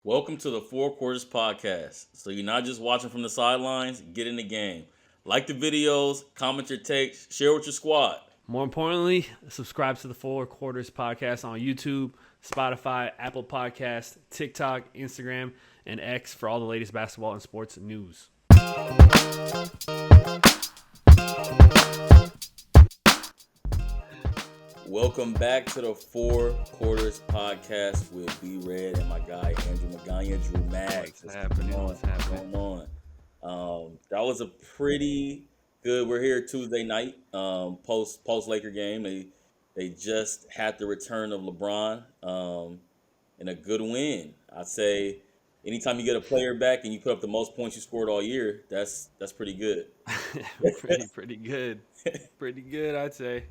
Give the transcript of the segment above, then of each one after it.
Welcome to the Four Quarters Podcast. So you're not just watching from the sidelines, get in the game. Like the videos, comment your takes, share with your squad. More importantly, subscribe to the Four Quarters Podcast on YouTube, Spotify, Apple Podcast, TikTok, Instagram, and X for all the latest basketball and sports news. Welcome back to the Four Quarters Podcast with B Red and my guy Andrew Magana, Drew Max. What's happening? What's happening? Going on? That was a pretty good. We're here Tuesday night, post Laker game. They just had the return of LeBron, and a good win. I'd say anytime you get a player back and you put up the most points you scored all year, that's pretty good. pretty good. Pretty good, I'd say.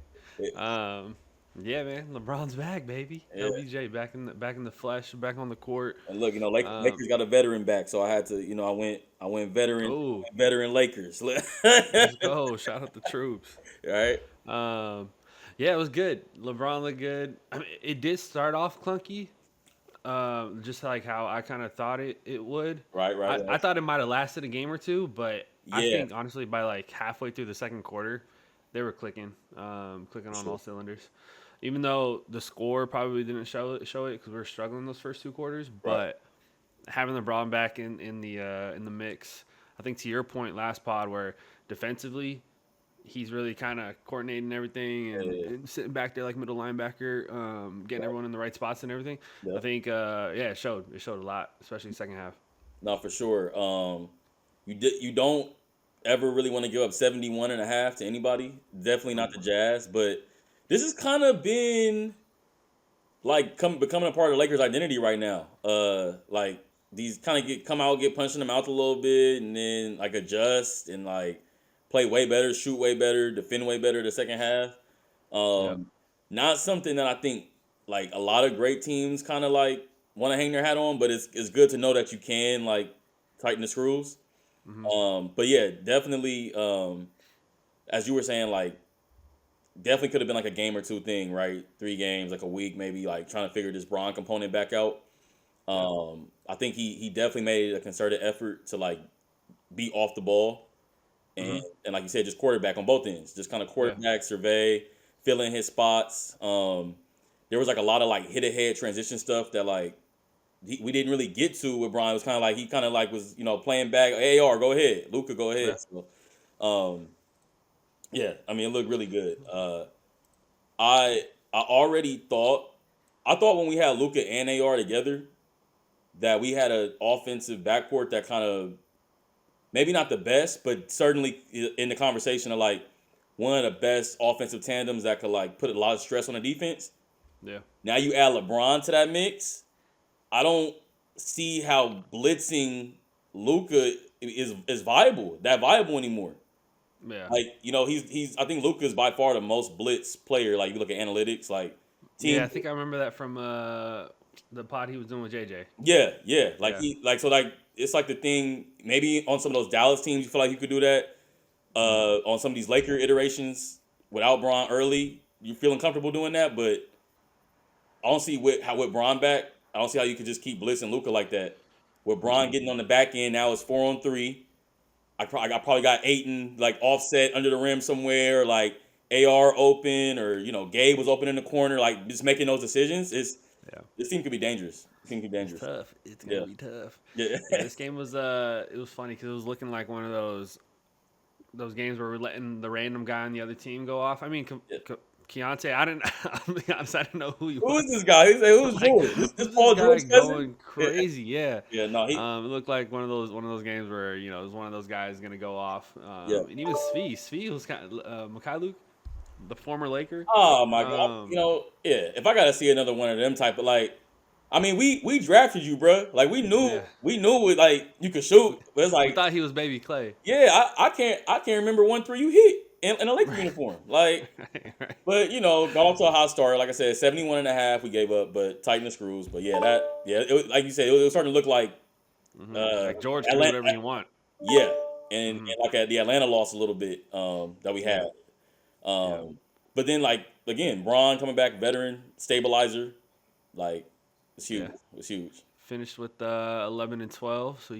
Yeah, man, LeBron's back, baby. Yeah. LBJ back in the flesh, back on the court. And look, Lakers got a veteran back, so I had to, I went veteran, Ooh. veteran Lakers. Let's go! Shout out the troops. All right. Yeah, it was good. LeBron looked good. I mean, it did start off clunky, just like how I kind of thought it would. Right. I thought it might have lasted a game or two, but I Yeah. think honestly by like halfway through the second quarter, they were clicking on all cylinders. Even though the score probably didn't show it because we were struggling those first two quarters, but having LeBron back in the mix, I think to your point last pod where defensively he's really kind of coordinating everything and sitting back there like middle linebacker, getting everyone in the right spots and everything. Yeah. I think it showed a lot, especially second half. No, for sure. You don't ever really want to give up 71.5 to anybody. Definitely not the Jazz, but this has kind of been like becoming a part of the Lakers' identity right now. Like these kind of get punched in the mouth a little bit, and then like adjust and like play way better, shoot way better, defend way better the second half. Not something that I think like a lot of great teams kind of like want to hang their hat on, but it's good to know that you can like tighten the screws. But yeah, definitely. As you were saying, like definitely could have been like a game or two thing, right? 3 games, like a week, maybe like trying to figure this Braun component back out. I think he definitely made a concerted effort to like be off the ball. And like you said, just quarterback on both ends. Just kind of quarterback, survey, fill in his spots. There was like a lot of like hit ahead transition stuff that like we didn't really get to with Brian. It was kind of like he kind of like was playing back. AR, go ahead. Luka, go ahead. Yeah. So, yeah, I mean it looked really good. I already thought when we had Luka and AR together that we had an offensive backcourt that kind of maybe not the best, but certainly in the conversation of like one of the best offensive tandems that could like put a lot of stress on the defense. Yeah. Now you add LeBron to that mix. I don't see how blitzing Luka is viable anymore. Yeah. Like he's I think Luka is by far the most blitz player. Like you look at analytics, like team. Yeah, I think I remember that from the pod he was doing with JJ. Yeah. Like Yeah. it's like the thing. Maybe on some of those Dallas teams, you feel like you could do that. On some of these Laker iterations without Braun early, you're feeling comfortable doing that. But I don't see with Braun back. I don't see how you could just keep blitzing Luka like that. With Braun getting on the back end now, it's 4-on-3. I probably got Ayton like offset under the rim somewhere, like AR open, or Gabe was open in the corner, like just making those decisions. This team could be dangerous. It's tough. It's gonna be tough. Yeah. This game was it was funny because it was looking like one of those games where we're letting the random guy on the other team go off. I mean, Keontae, I didn't know who he was. Who is this guy? He said, "Who's George? This Paul George going crazy." Yeah. Yeah. No. It looked like one of those games where it was one of those guys gonna go off. And even Svi was kind of Mikhailuk, the former Laker. Oh my God. Yeah. If I gotta see another one of them type of like, I mean, we drafted you, bro. Like we knew like you could shoot, but it's like I thought he was baby Clay. Yeah, I can't remember 1-3 you hit in a Lakers uniform. Like, Right. but got off to a hot start. Like I said, 71.5 we gave up, but tighten the screws. But it was, like you said, it was starting to look like like George can do whatever you want. Yeah, and like the Atlanta lost a little bit that we had. But then like again, Braun coming back, veteran stabilizer, like it's huge. Yeah. It's huge. Finished with 11-12, so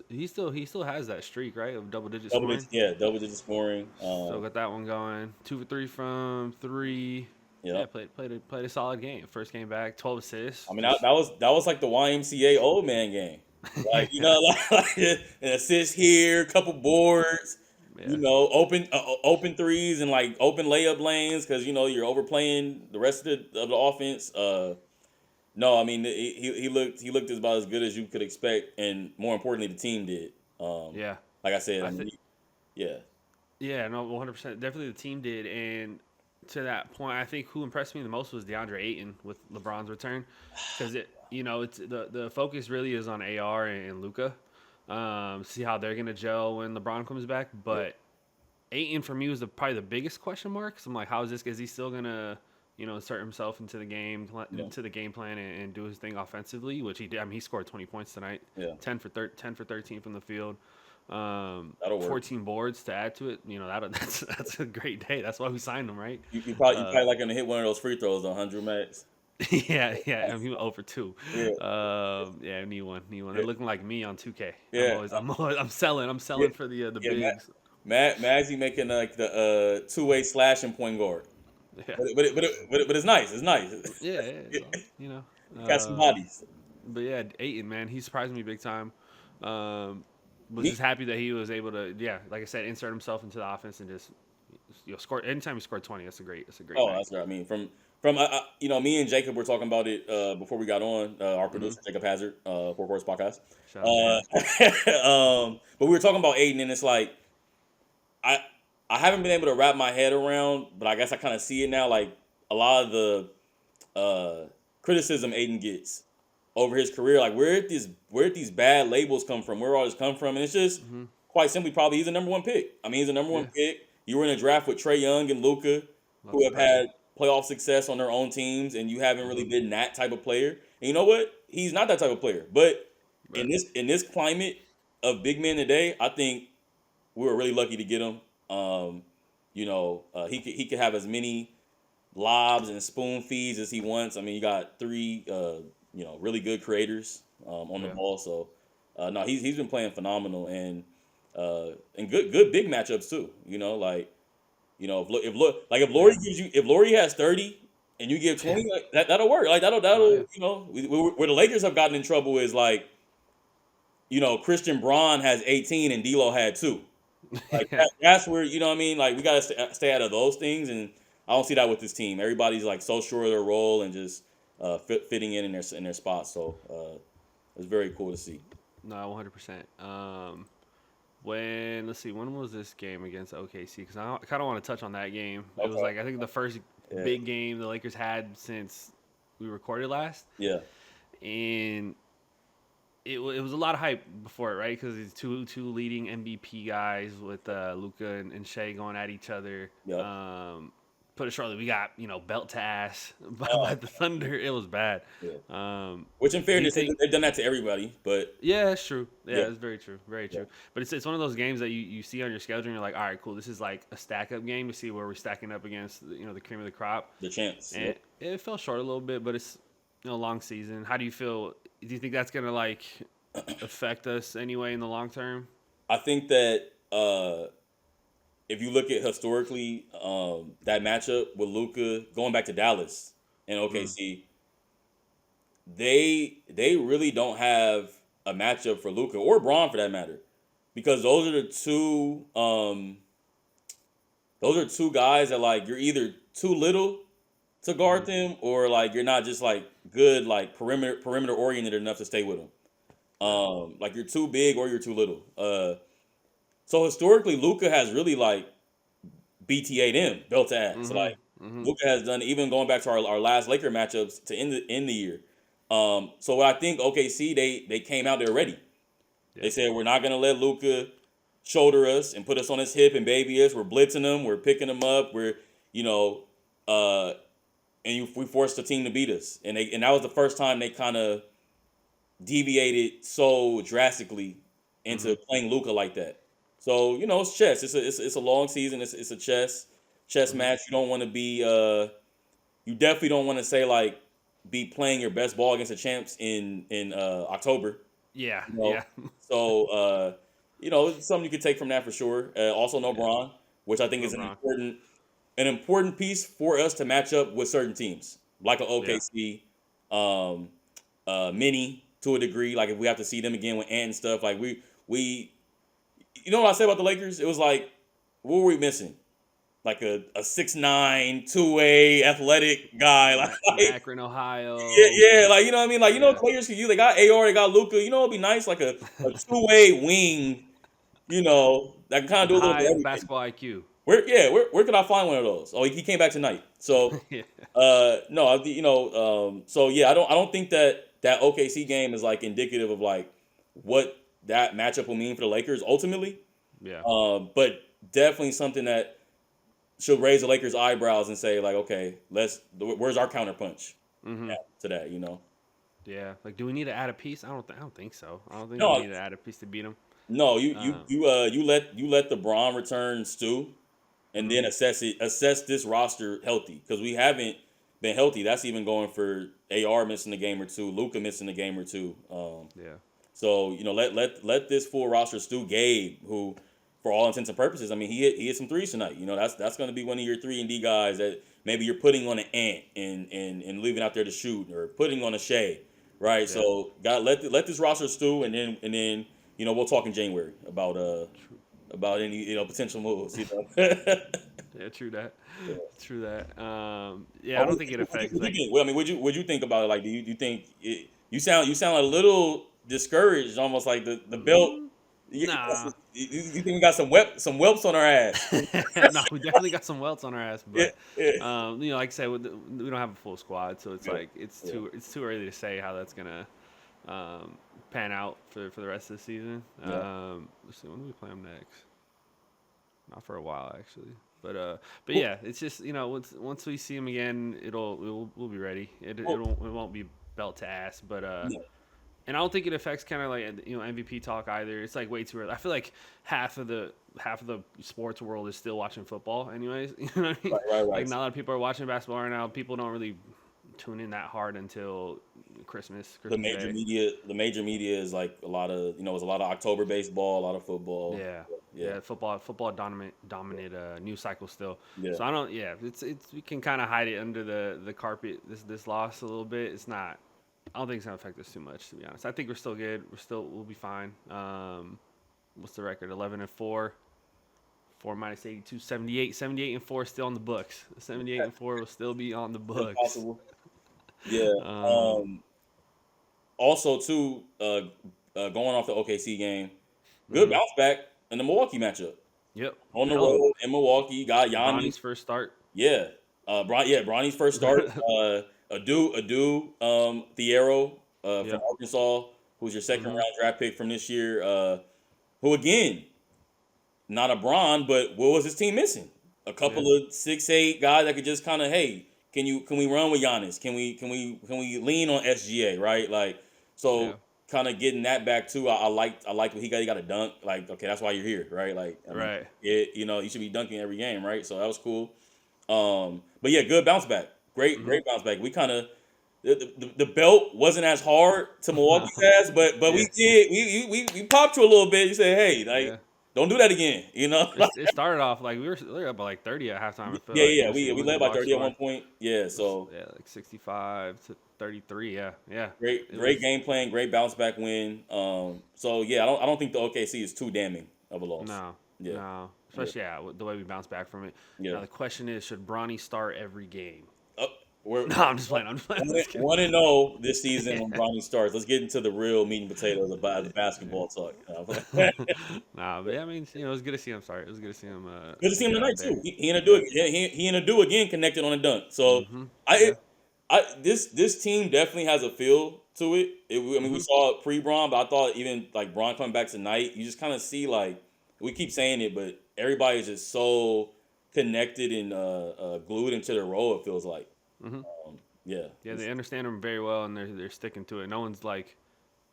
he still has that streak, right, of double digit Double scoring. digit, yeah, double digit scoring. Still got that one going. 2 for 3 from 3. Yeah. Yeah, played a solid game. First game back, 12 assists. I mean, that was like the YMCA old man game. Like, like an assist here, couple boards, Yeah. open threes and like open layup lanes because you're overplaying the rest of the offense. No, I mean he looked about as good as you could expect, and more importantly, the team did. Yeah. Like I said, I think. yeah, Yeah, no, 100%. Definitely the team did, and to that point, I think who impressed me the most was DeAndre Ayton with LeBron's return, because it's the focus really is on AR and Luca. See how they're gonna gel when LeBron comes back, but Ayton for me was probably the biggest question mark. So I'm like, how is this? Is he still gonna insert himself into the game, yeah, into the game plan, and do his thing offensively, which he did. I mean, he scored 20 points tonight, yeah. 10 for 13 from the field. That'll work. 14 boards to add to it. That's a great day. That's why we signed him, right? You probably like gonna hit one of those free throws on 100 max. Yeah. I mean, he went over 2. Yeah, Yeah, I need one. yeah, They're looking like me on 2K. yeah, I'm selling for the yeah. bigs. Maggie making like the two-way slashing point guard, Yeah, but it's nice. It's nice. yeah. So, Got some bodies. but yeah, Ayton, man, he surprised me big time. Was Me, just happy that he was able to, like I said, insert himself into the offense and just score. Anytime he scored 20, that's a great oh, night. that's right. I mean, from me and Jacob were talking about it before we got on. Our producer Jacob Hazard, QTRS Podcast. Shout out to him. But we were talking about Aiden, and it's like I I haven't been able to wrap my head around, but I guess I kind of see it now. Like a lot of the criticism Aiden gets over his career, like where did these bad labels come from? Where all this come from? And it's just quite simply probably he's a number one pick. I mean, he's a number one pick. You were in a draft with Trae Young and Luka, who have had playoff success on their own teams, and you haven't really been that type of player. And you know what? He's not that type of player. But in this climate of big men today, I think we were really lucky to get him. He could have as many lobs and spoon feeds as he wants. I mean, you got three really good creators on the ball. So no, he's been playing phenomenal and good big matchups too. If Laurie has 30 and you give 20, like, that'll work. Like that'll where the Lakers have gotten in trouble is like, Christian Braun has 18 and D'Lo had 2. Like that's where what I mean. Like we gotta stay out of those things, and I don't see that with this team. Everybody's like so sure of their role and just fitting in their spots. So it's very cool to see. No, 100%. When was this game against OKC? Because I kind of want to touch on that game. It was like I think the first big game the Lakers had since we recorded last. Yeah, and it was a lot of hype before it, right? Because these two leading MVP guys with Luka and Shea going at each other. Yep. Put it shortly, we got belt to ass by the Thunder. It was bad. Yeah. Which, in fairness, they've done that to everybody. But yeah, it's true. Yeah, it's very true. Very true. But it's one of those games that you see on your schedule and you're like, all right, cool. This is like a stack up game to see where we're stacking up against the cream of the crop. The chance. And it fell short a little bit, but it's a long season. How do you feel? Do you think that's gonna like affect us anyway in the long term? I think that if you look at historically that matchup with Luka going back to Dallas and OKC, they really don't have a matchup for Luka or Braun for that matter, because those are two guys that like you're either too little to guard them or like you're not just like good like perimeter oriented enough to stay with them. Like you're too big or you're too little. So historically, Luka has really like BTA'd him, belt to ass. So like Luka has done, even going back to our last Laker matchups to end the year. So what I think OKC they came out there ready. Yeah. They said we're not gonna let Luka shoulder us and put us on his hip and baby us. We're blitzing him. We're picking him up. We're we forced the team to beat us. And that was the first time they kind of deviated so drastically into playing Luka like that. So it's chess. It's a long season. It's a chess match. You don't want to be. You definitely don't want to say like be playing your best ball against the champs in October. Yeah, You know, yeah. so it's something you could take from that for sure. Also, no Yeah. Braun, which I think is LeBron. an important piece for us to match up with certain teams, like an Yeah. OKC, um, Mini to a degree. Like if we have to see them again with Ant and stuff, like we, you know what I say about the Lakers? It was like, what were we missing? Like a 6'9", 2A athletic guy, From like Akron, yeah, Ohio. yeah, like you know what I mean, like Yeah. players can use. They got AR, they got Luca. It'd be nice, like a 2-way wing, that can kind of With do a little bit of high everything. basketball IQ. Where could I find one of those? Oh, he came back tonight. So, Yeah. no, so yeah, I don't think that OKC game is like indicative of like what that matchup will mean for the Lakers ultimately. Yeah. But definitely something that should raise the Lakers' eyebrows and say like, okay, where's our counterpunch Hmm. to that? Yeah. Like, do we need to add a piece? I don't think so. I don't think we No, need to add a piece to beat them. no, Um, you let the Braun return stew, and then mhm. assess this roster healthy because we haven't been healthy. That's even going for AR missing a game or two, Luca missing a game or two. Yeah. So let this full roster stew. Gabe, who for all intents and purposes, I mean he hit some threes tonight. That's going to be one of your 3-and-D guys that maybe you're putting on an Ant and leaving out there to shoot or putting on a Shea, right? Yeah. So got let this roster stew and then we'll talk in January True. about any potential moves. Yeah. Yeah. True that. True that. Yeah. But I don't think it affects would you like. think? Well, I mean, would you think about it? Like, do you think you sound a little discouraged, almost like the belt. Mm, You nah. think we got some whelps on our ass? No, we definitely got some welts on our ass, Yeah, but yeah, like I said, we don't have a full squad, so it's yeah, like yeah. it's too early to say how that's gonna um, pan out for the rest of the season. Yeah. Let's see, when do we play them next? Not for a while actually, but yeah, it's just once we see them again, we'll be ready. It won't be belt to ass, but Yeah. and I don't think it affects kind of like MVP talk either. It's like way too early. I feel like half of the sports world is still watching football, anyways. You know what I mean? Right, right, Like right. not a lot of people are watching basketball right now. People don't really tune in that hard until The Christmas major Day. media, the major media is like a lot of it's a lot of October baseball, a lot of football. Yeah, Yeah, yeah. Football dominate news cycle still. yeah. So I don't. Yeah, it's we can kind of hide it under the carpet. This loss a little bit. It's not. I don't think it's gonna affect us too much, to be honest. I think we're still good. We'll be fine. What's the record? 11-4. 4 minus 82, 78. 78-4 still on the books. 78-4 will still be on the Still books. possible. Yeah. Um, Also, too, going off the OKC game, good hmm bounce back in the Milwaukee matchup. Yep. On the Hell, road in Milwaukee, got Giannis. Bronny's first start. Yeah. Bronny's first start. Thiero from Yep. Arkansas, who's your second hmm round draft pick from this year. Who again, not a Bron, but what was his team missing? A Yeah. couple of 6'8" guys that could just kind of, hey, can we run with Giannis? Can we lean on SGA, right? Like, Yeah. so kind of getting that back too. I liked what he got. He got a dunk. Like, okay, that's why you're here, right? Like, I mean, Right. you should be dunking every game, right? So that was cool. But yeah, good bounce back. Great, hmm great bounce back. We kind of the belt wasn't as hard to No. Milwaukee's ass, but Yeah. we did we popped you a little bit. You said, hey, like Yeah. don't do that again, you know? It started off like we were up by like 30 at halftime. I feel Yeah, like yeah. We with the led by box 30 at score. one point. Yeah, so Yeah, like 65-33. Yeah, yeah. great, It great was game plan, great bounce back win. So yeah, I don't think the OKC is too damning of a loss. no, Yeah, no. yeah, Especially with the way we bounced back from it. yeah. Now the question is, should Bronny start every game? Oh, we're No, I'm just playing. I'm just playing. I'm just kidding. 1-0 this season when Bronny starts. Let's get into the real meat and potatoes about the basketball talk. Nah, but yeah, I mean, it was good to see him. Sorry, it was good to see him. Good to see him Get out tonight there. too. He and a do Yeah. he and a do again connected on a dunk. So Mhm. I Yeah. this team definitely has a feel to it. I mean, we Mhm. saw it pre-Bron, but I thought even like Bron coming back tonight, you just kind of see like we keep saying it, but everybody's just so connected and glued into their role. It feels like, Mhm. yeah, Yeah, they understand him very well, and they're sticking to it. No one's like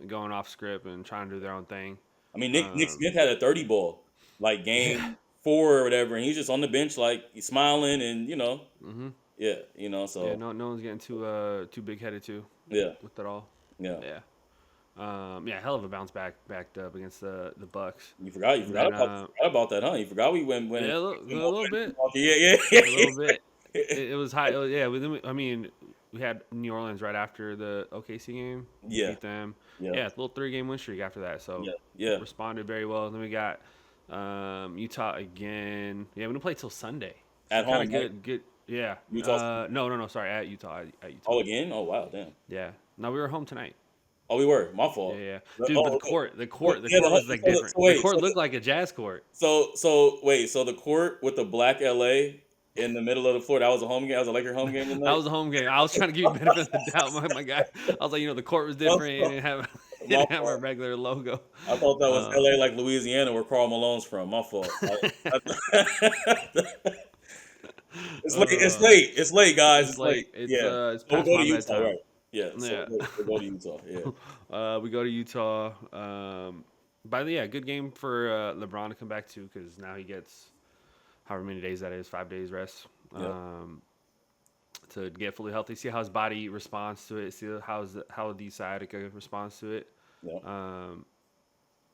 going off script and trying to do their own thing. I mean, Nick Um, Smith had a 30 ball like yeah. game 4 or whatever, and he's just on the bench like he's smiling and Mhm. Yeah, Yeah, so no one's getting too big headed too yeah, with it all. yeah. Yeah. Yeah, hell of a bounce backed up against the Bucks. You And forgot then about that, huh? You forgot we went yeah, and a little bit. yeah, A little bit. yeah. It was high. Yeah, I mean, we had New Orleans right after the OKC game. We Yeah, beat them. yeah, Yeah, it's a little 3-game win streak after that. So yeah, yeah. responded very well. Then we got Utah again. Yeah, we didn't play till Sunday. So At kind of home, right? good. Yeah. Utah. No. Sorry, at Utah. At Utah. Oh, again? Oh, wow, damn. Yeah. No, we were home tonight. Oh, we were. My Yeah, fault. yeah. Dude, but Oh, the okay. court, Yeah, was like different. so The wait, court looked like a jazz court. wait, so the court with the black LA in the middle of the floor, that was a home game? That was a Laker home game That tonight? was a home game. I was trying to give you benefit of the doubt, my guy. I was like, the court was My different. It fault. didn't have, it My didn't have our fault. regular logo. I thought that was Uh, LA like Louisiana where Karl Malone's from. My fault. uh, It's late, guys. it's It's late. late. It's Yeah. it's So we'll past go to my Utah, bedtime. right? Yeah. So Yeah. we'll go to Utah. Yeah. We go to Utah. By the good game for LeBron to come back to because now he gets however many days that is, 5 days rest. Yeah. To get fully healthy, see how his body responds to it, see how the sciatica responds to it. Yeah.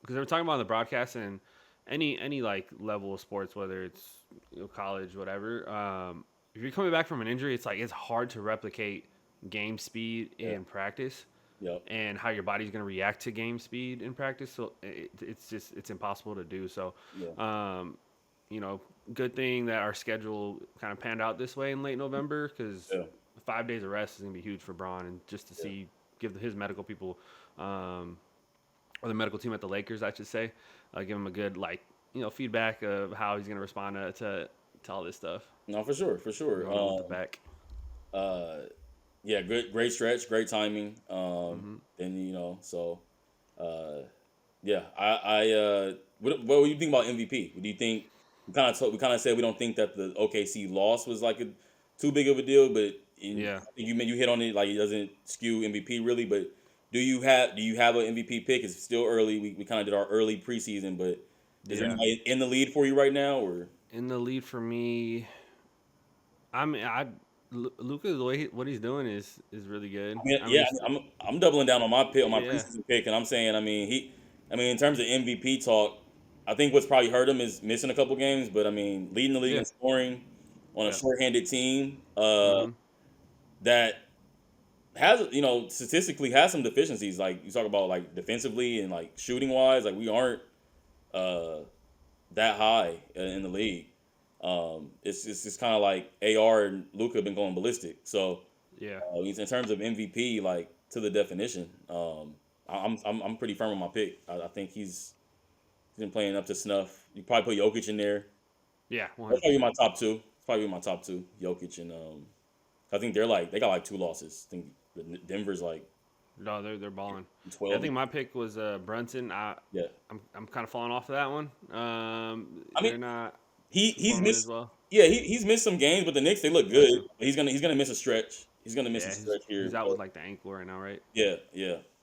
Because they were talking about on the broadcast and any like level of sports, whether it's college, whatever. If you're coming back from an injury, it's hard to replicate game speed Yeah. in practice Yep. and how your body's going to react to game speed in practice. So it's impossible to do. So, Yeah. good thing that our schedule kind of panned out this way in late November because Yeah. 5 days of rest is going to be huge for Braun and just to Yeah. give his medical people, or the medical team at the Lakers, I should say, give him a good feedback of how he's going to respond to all this stuff. No, for sure, for sure. Going with the back. Yeah, great stretch, great timing. Mm-hmm. And yeah, what do you think about MVP? Do you think we kind of said we don't think that the OKC loss was like too big of a deal, but Yeah. I think you hit on it like it doesn't skew MVP really, but do you have an MVP pick? It's still early. We kind of did our early preseason, but is there Yeah. anybody in the lead for you right now or? In the lead for me, Luka, what he's doing is really good. I'm doubling down on my pick, on my Yeah. preseason pick, and I'm saying, in terms of MVP talk, I think what's probably hurt him is missing a couple games, but leading the league Yeah. in scoring on a Yeah. shorthanded team Mhm. that has, statistically has some deficiencies. Like you talk about like defensively and like shooting wise, like we aren't that high in the league. It's just kind of like AR and Luka have been going ballistic. So. Yeah. In terms of MVP, like to the definition, I'm pretty firm on my pick. I think he's been playing up to snuff. You probably put Jokic in there. Yeah. That's probably 100%. my top two. It's probably my top two. Jokic and I think they got like 2 losses. I think Denver's like No, they're balling. 12. I think my pick was Brunson. Yeah. I'm kind of falling off of that one. I They're mean, not he's performing missed. as well. Yeah, he's missed some games, but the Knicks they look Got good. you. But he's gonna miss a stretch. He's gonna miss Yeah, a stretch here. he's out but- with like the ankle right now, right? Yeah.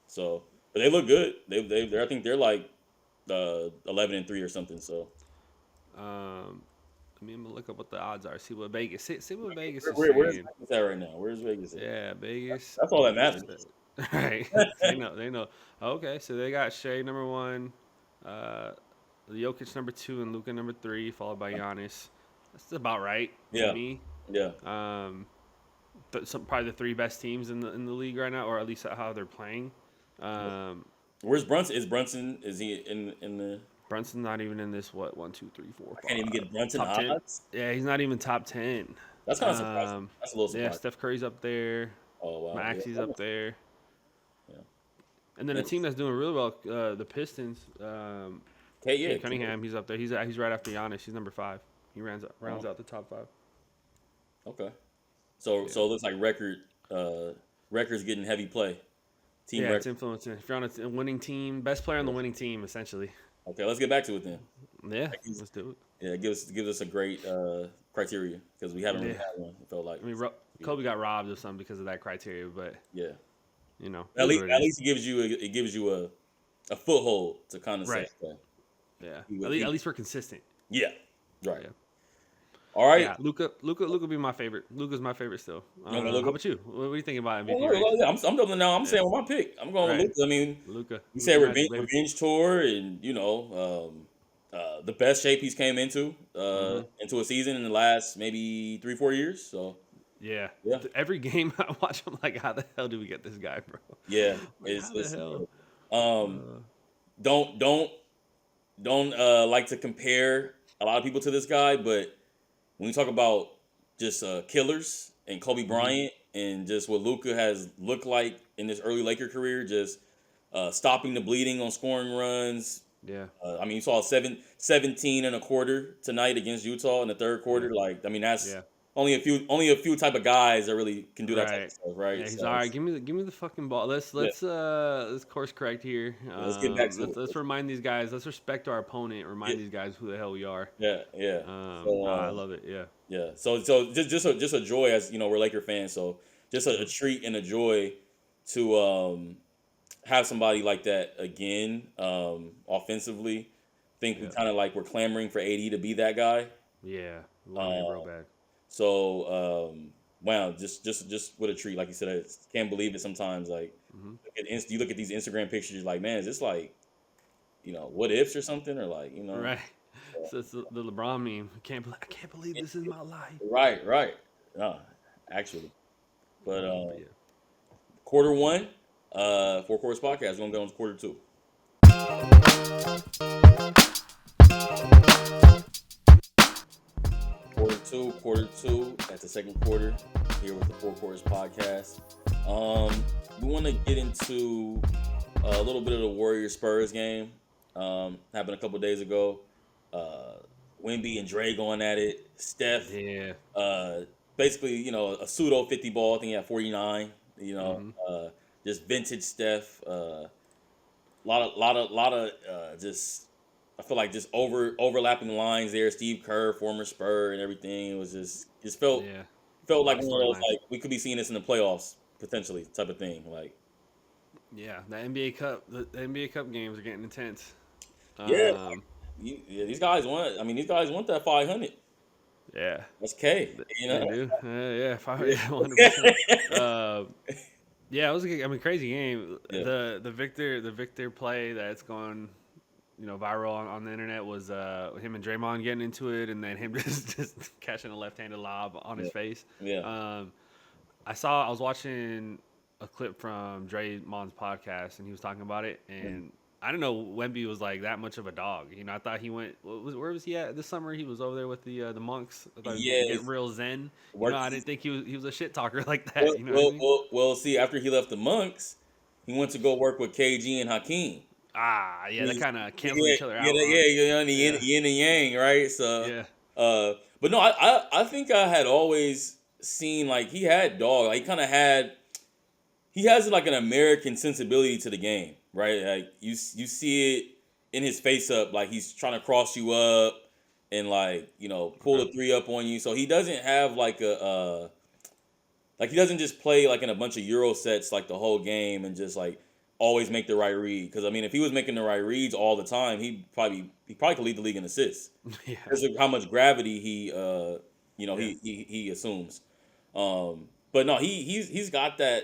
So, but they look good. I think they're like 11-3 or something. So, I'm gonna look up what the odds are. See what Vegas. See what Vegas is where's saying. Vegas at right now? Where's Vegas at? Yeah, Vegas. That's all that matters. Right. They know. Okay, so they got Shea number 1, Jokic number 2, and Luka number 3, followed by Giannis. That's about right Yeah. to me. Yeah. Probably the 3 best teams in the league right now, or at least how they're playing. Where's Brunson? Is he in the? Brunson's not even in this. 1, 2, 3, 4, 5. I can't even get Brunson top 10. odds. Yeah, he's not even top 10. That's kind of surprising. That's a little Yeah, surprising. Steph Curry's up there. Oh wow. Maxi's Yeah. up there. Yeah. And then a team that's doing really well, the Pistons. Cade Cunningham, he's up there. He's right after Giannis. He's number 5. He rounds out the top 5. Okay. So it looks like records getting heavy play. Team Yeah, record. it's influencing. If you're on a winning team, best player on the winning team, essentially. Okay, let's get back to it then. Yeah, let's do it. Yeah, give us a great criteria because we haven't really had one. It felt like. I mean, Kobe got robbed of some because of that criteria, but Yeah. at least it gives you a foothold to kind of Right. say. Yeah, He- at least we're consistent. Yeah. Right. Yeah. All right. Yeah, Luka be my favorite. Luka's my favorite still. You know, How Luka. about you? What are you thinking about Oh, MVP race? yeah, I'm doubling now. I'm Yeah, saying with my pick. I'm going with right. Luka. I mean, you said Luka Magic, baby. revenge tour, and the best shape he's came Hmm. into a season in the last maybe 3-4 years. So Yeah. yeah, Every game I watch, I'm like, how the hell do we get this guy, bro? yeah, Like, how the it's hell? incredible. Um, Uh, don't like to compare a lot of people to this guy, but when you talk about just killers and Kobe hmm. Bryant and just what Luca has looked like in his early Laker career, just stopping the bleeding on scoring runs. Yeah, I mean, you saw 17 and a quarter tonight against Utah in the third yeah, quarter. Like, I mean, that's yeah. only a few type of guys that really can do that type of Right. stuff, right? Yeah, he's So all right. Give me the fucking ball. yeah, Let's course correct here. let's get back to Let's it. remind these guys. Let's respect our opponent. Yeah, Remind these guys who the hell we are. yeah. So Nah, I love it. Yeah. yeah, so just a joy, as you know, we're Laker fans, so just a Hmm. treat and a joy to have somebody like that again, offensively. Think we Yeah. kind of like we're clamoring for AD to be that guy. Yeah. We wanted it real Uh, bad. so wow, just what a treat. Like you said, I can't believe it sometimes. Like Hmm. you look at these Instagram pictures, you're like, man, is this like what ifs or something, or like Right. So it's the LeBron meme. I can't believe this is my life. right. No, actually, but But yeah. quarter one, four quarters podcast. We're gonna go on to quarter two. Quarter two. That's the second quarter here with the Four Quarters Podcast. We want to get into a little bit of the Warriors Spurs game. Happened a couple days ago. Uh, Wemby and Dre going at it. Steph, Yeah. uh, basically, a pseudo 50 ball. I think he had 49. Hmm. Just vintage Steph. Lot of just. I feel like just overlapping lines there. Steve Kerr, former Spur, and everything. It was just Yeah. felt A like lot of one of those, storylines. like we could be seeing this in the playoffs potentially type of thing. Like Yeah. The NBA Cup games are getting intense. yeah, Um. yeah, these guys want. I mean, these guys want that 500. Yeah. That's K. They do. Yeah. Yeah. Yeah. 100%. Uh. Yeah, it was crazy game. Yeah. The Victor play that's going, viral on the internet was him and Draymond getting into it, and then him just catching a left-handed lob on his Yeah. face. Yeah. Um, I was watching a clip from Draymond's podcast, and he was talking about it, Mm. and I didn't know Wemby was like that much of a dog. I thought he went. Where was he at this summer? He was over there with the monks. I thought he was getting Yes. real zen. Work. I didn't think he was a shit talker like that. Well, You know what I well, mean? well, well, see, after he left the Monks, he went to go work with KG and Hakeem. Ah, yeah, they He's- kind of cancel Yeah, each other yeah, out, huh? the yin, Yeah, yin and yang, right? So, yeah, but no, I think I had always seen like he had dog. Like he has like an American sensibility to the game, right? Like you see it in his face up, like he's trying to cross you up and like pull okay, a three up on you. So he doesn't have like like he doesn't just play like in a bunch of Euro sets like the whole game and just like always make the right read. Because I mean, if he was making the right reads all the time, he probably could lead the league in assists yeah, because of how much gravity yeah, he assumes. But no, he's got that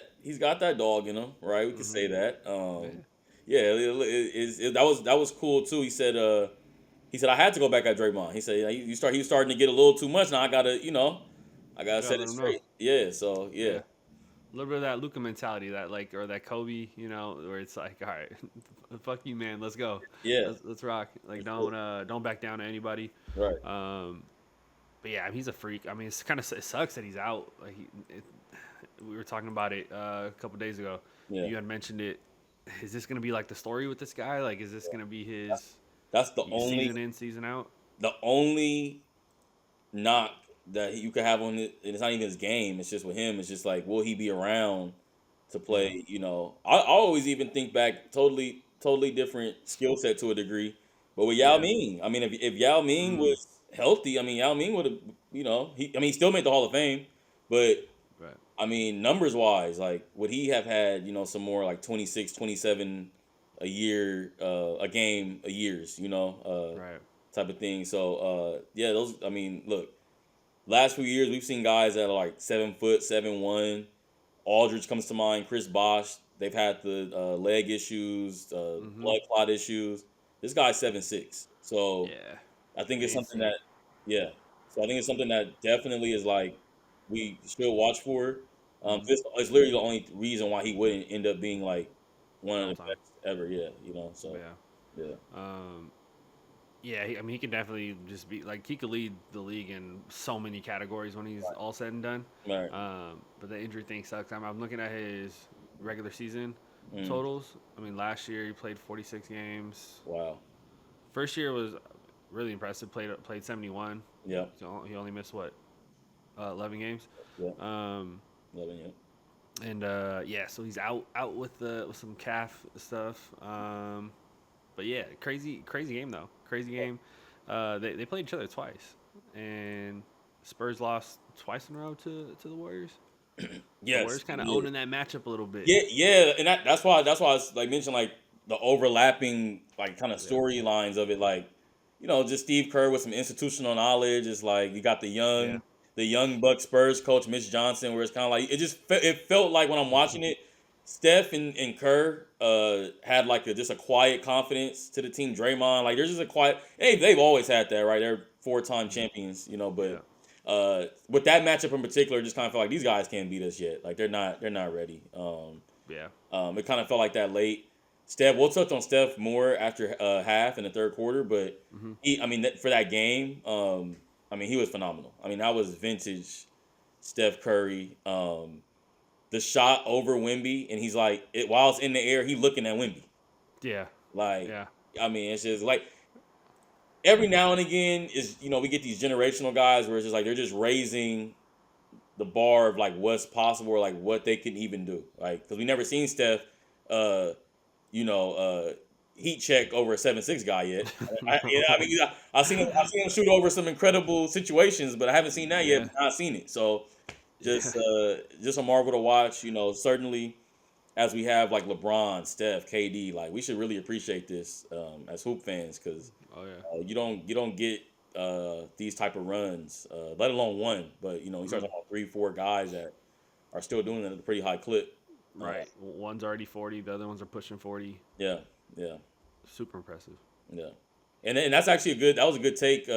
dog in him, right? We could hmm, say that. yeah, Yeah, that was cool too. He said I had to go back at Draymond. He said he was starting to get a little too much. Now I gotta gotta set let it him know. straight. Yeah, so yeah, Yeah, a little bit of that Luka mentality, that like or that Kobe, where it's like, all right, fuck you, man, let's go, yeah, let's rock. Like for sure. don't back down to anybody. Right. Um, but yeah, he's a freak. I mean, it sucks that he's out. Like we were talking about it a couple days ago. Yeah, You had mentioned it. Is this gonna be like the story with this guy? Like, is this gonna be his that's season in, season out? the only knock that you could have on it, and it's not even his game. It's just with him. It's just like, will he be around to Yeah. play? I always even think back, totally different skill set to a degree. But with Yao Yeah. Ming, I mean, if Yao Ming Mm, was healthy, I mean, Yao Ming would have, he still made the Hall of Fame, but right. I mean, numbers wise, like would he have had, some more like 26, 27 a year, a game, a years, Right. type of thing. So yeah, those. I mean, look. last few years we've seen guys that are like 7 foot, 7'1". Aldridge comes to mind. Chris Bosh. They've had the leg issues, Mm-hmm. blood clot issues. This guy's 7'6". So Yeah, I think we it's ain't something seen. that, yeah. So I think it's something that definitely is like we should watch for. Mm-hmm. This is literally the only reason why he wouldn't end up being like one of All the time. best ever. Yeah, you know. So Yeah. yeah, Um, yeah, I mean, he can definitely just be like he could lead the league in so many categories when he's all said and done. right. But the injury thing sucks. I'm looking at his regular season Mm, totals. I mean, last year he played 46 games. wow. First year was really impressive. Played 71. Yeah. So he only missed what 11 games. Yeah. Um, Loving it. and yeah, so he's out with some calf stuff. But yeah, crazy game though. Crazy game. They played each other twice, and Spurs lost twice in a row to the Warriors. So Yes. Warriors kind of Yeah. owning that matchup a little bit. Yeah. Yeah. And that's why I was like mentioned like the overlapping like kind of Yeah, storylines of it like just Steve Kerr with some institutional knowledge is like you got yeah, the young Buck Spurs coach Mitch Johnson where it's kind of like it felt like when I'm watching it Steph and Kerr had like just a quiet confidence to the team. Draymond, like there's just a quiet. They've always had that, right? They're 4-time champions, yeah, But with that matchup in particular, it just kind of felt like these guys can't beat us yet. Like they're not ready. yeah. It kind of felt like that late. Steph, we'll touch on Steph more after half in the third quarter, but Hmm. for that game, I mean, he was phenomenal. I mean, that was vintage Steph Curry. The shot over Wemby, and he's like, while it's in the air, he looking at Wemby. Yeah, Like, yeah, I mean, it's just like every now and again is we get these generational guys where it's just like they're just raising the bar of like what's possible or like what they can even do. Like, because we never seen Steph, uh, you know, uh, heat check over a 7'6" guy yet. I no, mean, I've seen him shoot over some incredible situations, but I haven't seen that yet. yeah, Not seen it. So yeah, just a marvel to watch. Certainly as we have like LeBron, Steph, KD, like we should really appreciate this as hoop fans because oh yeah, you don't get these type of runs, let alone one. But you start mm, talking about 3, 4 guys that are still doing it at a pretty high clip. Uh, right. One's already 40. The other ones are pushing 40. yeah, yeah, Super impressive. yeah. And that's actually that was a good take.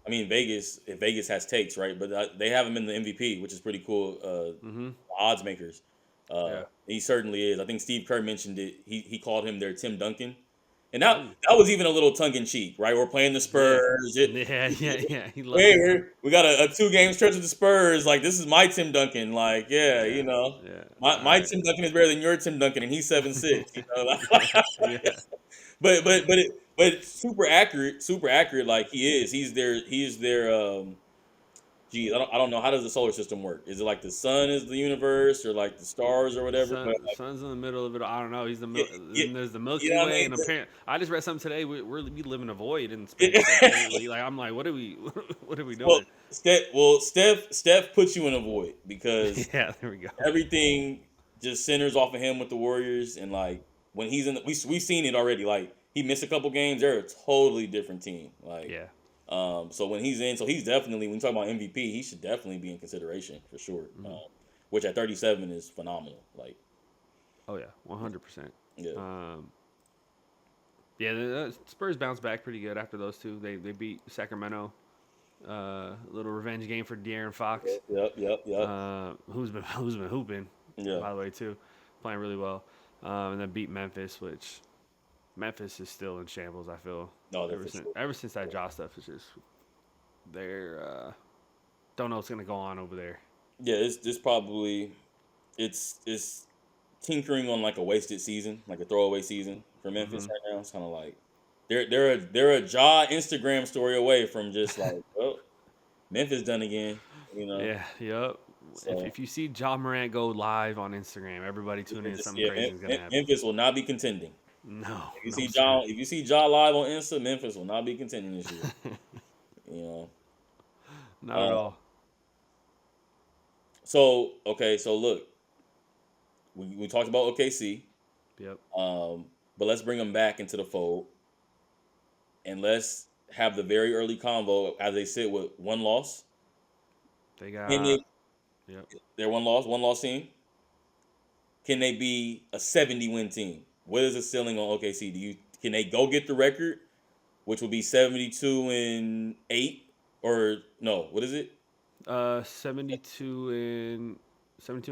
I mean, Vegas, if Vegas has takes, right? But they have him in the MVP, which is pretty cool. Mm-hmm. Odds makers. Yeah. He certainly is. I think Steve Kerr mentioned it. He called him their Tim Duncan, and that Ooh. that was even a little tongue in cheek, right? We're playing the Yeah. Spurs. Yeah. Yeah. Yeah. He loves Hey, it. we got a 2 game stretch of the Spurs. Like this is my Tim Duncan. Like yeah, Yeah. Yeah. my All Tim Duncan is better than your Tim Duncan, and he's 7'6". right. Yeah. But super accurate. Like he is. He is their. Geez, I don't know. How does the solar system work? Is it like the sun is the universe, or like the stars, or whatever? But like, Sun's in the middle of it. I don't know. He's the yeah, yeah, and there's the you Milky know what I Way, mean? and apparently, I just read something today. We live in a void in space. Like Yeah. technically, like I'm like, what are we? What are we well, doing? Steph puts you in a void because Yeah. There we go. everything just centers off of him with the Warriors, and like when he's in, we've seen it already. Like he missed a couple games, they're a totally different team. Like Yeah. so when he's in, so he's definitely when you talk about MVP, he should definitely be in consideration for sure. Hmm. Which at 37 is phenomenal. Like Oh yeah. 100%. yeah, Um. Yeah. The Spurs bounced back pretty good after those two. They beat Sacramento. Little revenge game for De'Aaron Fox. yep, Who's been hooping, yeah. by the way, too, playing really well, and then beat Memphis, which Memphis is still in shambles. I feel No, that's for sure. ever since that Josh stuff is just they're don't know what's gonna go on over there. Yeah, it's probably it's tinkering on like a wasted season, like a throwaway season for Memphis Hmm. right now. It's kind of like they're a jaw Instagram story away from just like oh Memphis done again, you know. Yeah, yep. So If you see Ja Morant go live on Instagram, everybody tune in. it's just Something crazy is gonna happen. Memphis will not be contending. No, If you no see sir. Ja live on Insta, Memphis will not be contending this year. You know. Not at Uh, all. so okay, so look, we talked about OKC, Yep. but let's bring them back into the fold and let's have the very early convo as they sit with one loss. They Can got they? yep. They're one loss team. Can they be a 70-win team? What is the ceiling on OKC? Can they go get the record, which will be 72-8, or no? What is it? 72 and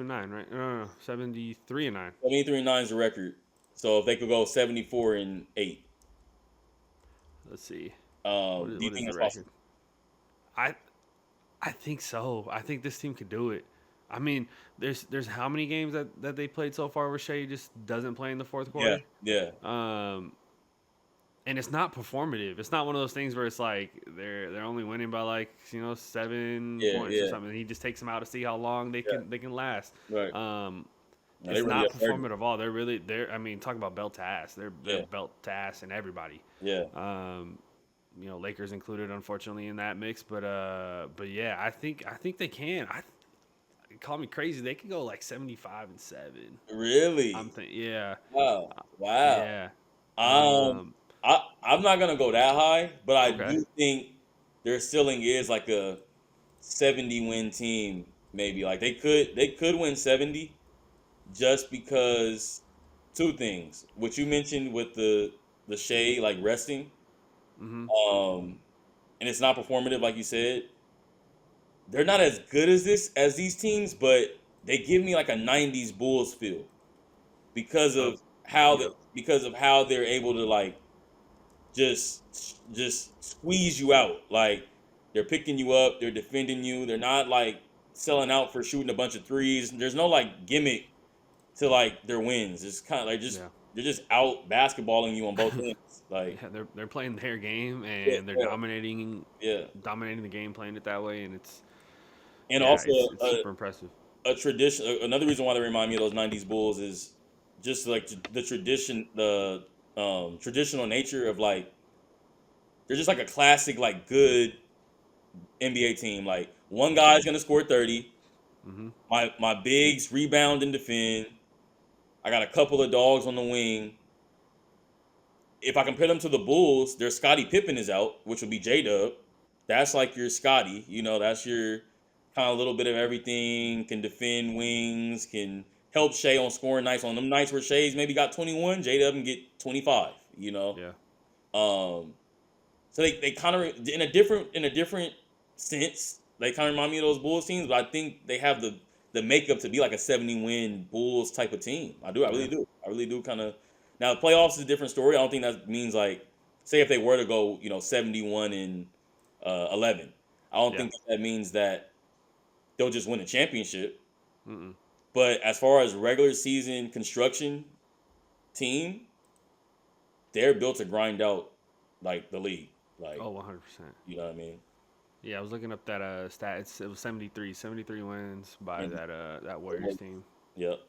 9, right? No, 73 and 9. 73-9 is the record. So if they could go 74-8, Let's see. do you What is think the that's record? possible? I I think so. I think this team could do it. I mean, there's how many games that they played so far where Shea just doesn't play in the fourth Yeah, quarter? yeah, Um, and it's not performative. It's not one of those things where it's like they're only winning by like 7 points or yeah, something. And he just takes them out to see how long yeah. they can last. Right. Um, No, they it's really not are hurting. performative at all. They're I mean, talk about belt to ass. They're Yeah, belt to ass and everybody. yeah. Um, Lakers included, unfortunately, in that mix. But yeah, I think they can. Call me crazy. They could go like 75-7. I'm Really? thinking, yeah, Wow, wow. yeah. Um, I'm not gonna go that high, but I Okay. do think their ceiling is like a 70-win team. Maybe like they could win 70 just because two things. What you mentioned with the Shea like resting, Mm-hmm. um, and it's not performative like you said. They're not as good as these teams, but they give me like a '90s Bulls feel because Oh, of how yep. because of how they're able to like just squeeze you out. Like they're picking you up, they're defending you. They're not like selling out for shooting a bunch of threes. There's no like gimmick to like their wins. It's kind of like just Yeah. they're just out basketballing you on both ends. Like Yeah, they're playing their game yeah, and they're yeah, yeah. dominating the game, playing it that way, and And also it's super impressive. a tradition. Another reason why they remind me of those '90s Bulls is just like the tradition, the traditional nature of like they're just like a classic like good NBA team. Like one Mm-hmm. guy's gonna score 30. Mm-hmm. My bigs rebound and defend. I got a couple of dogs on the wing. If I compare them to the Bulls, their Scottie Pippen is out, which would be J Dub. That's like your Scotty. That's your kind of little bit of everything. Can defend wings. Can help Shea on scoring nights. On them nights where Shea's maybe got 21, J Dub can get 25. Yeah. Um, so they kind of in a different sense. They kind of remind me of those Bulls teams, but I think they have the makeup to be like a 70-win Bulls type of team. I do. I really Yeah. do. I really do kind of. Now the playoffs is a different story. I don't think that means like say if they were to go 71 and 11. I don't Yeah. think that means that they'll just win a championship. Mm-mm. But as far as regular season construction team, they're built to grind out like the league. Like Oh, 100%. you know what I mean? Yeah, I was looking up that stat. It was 73 wins by And that Warriors team. yep.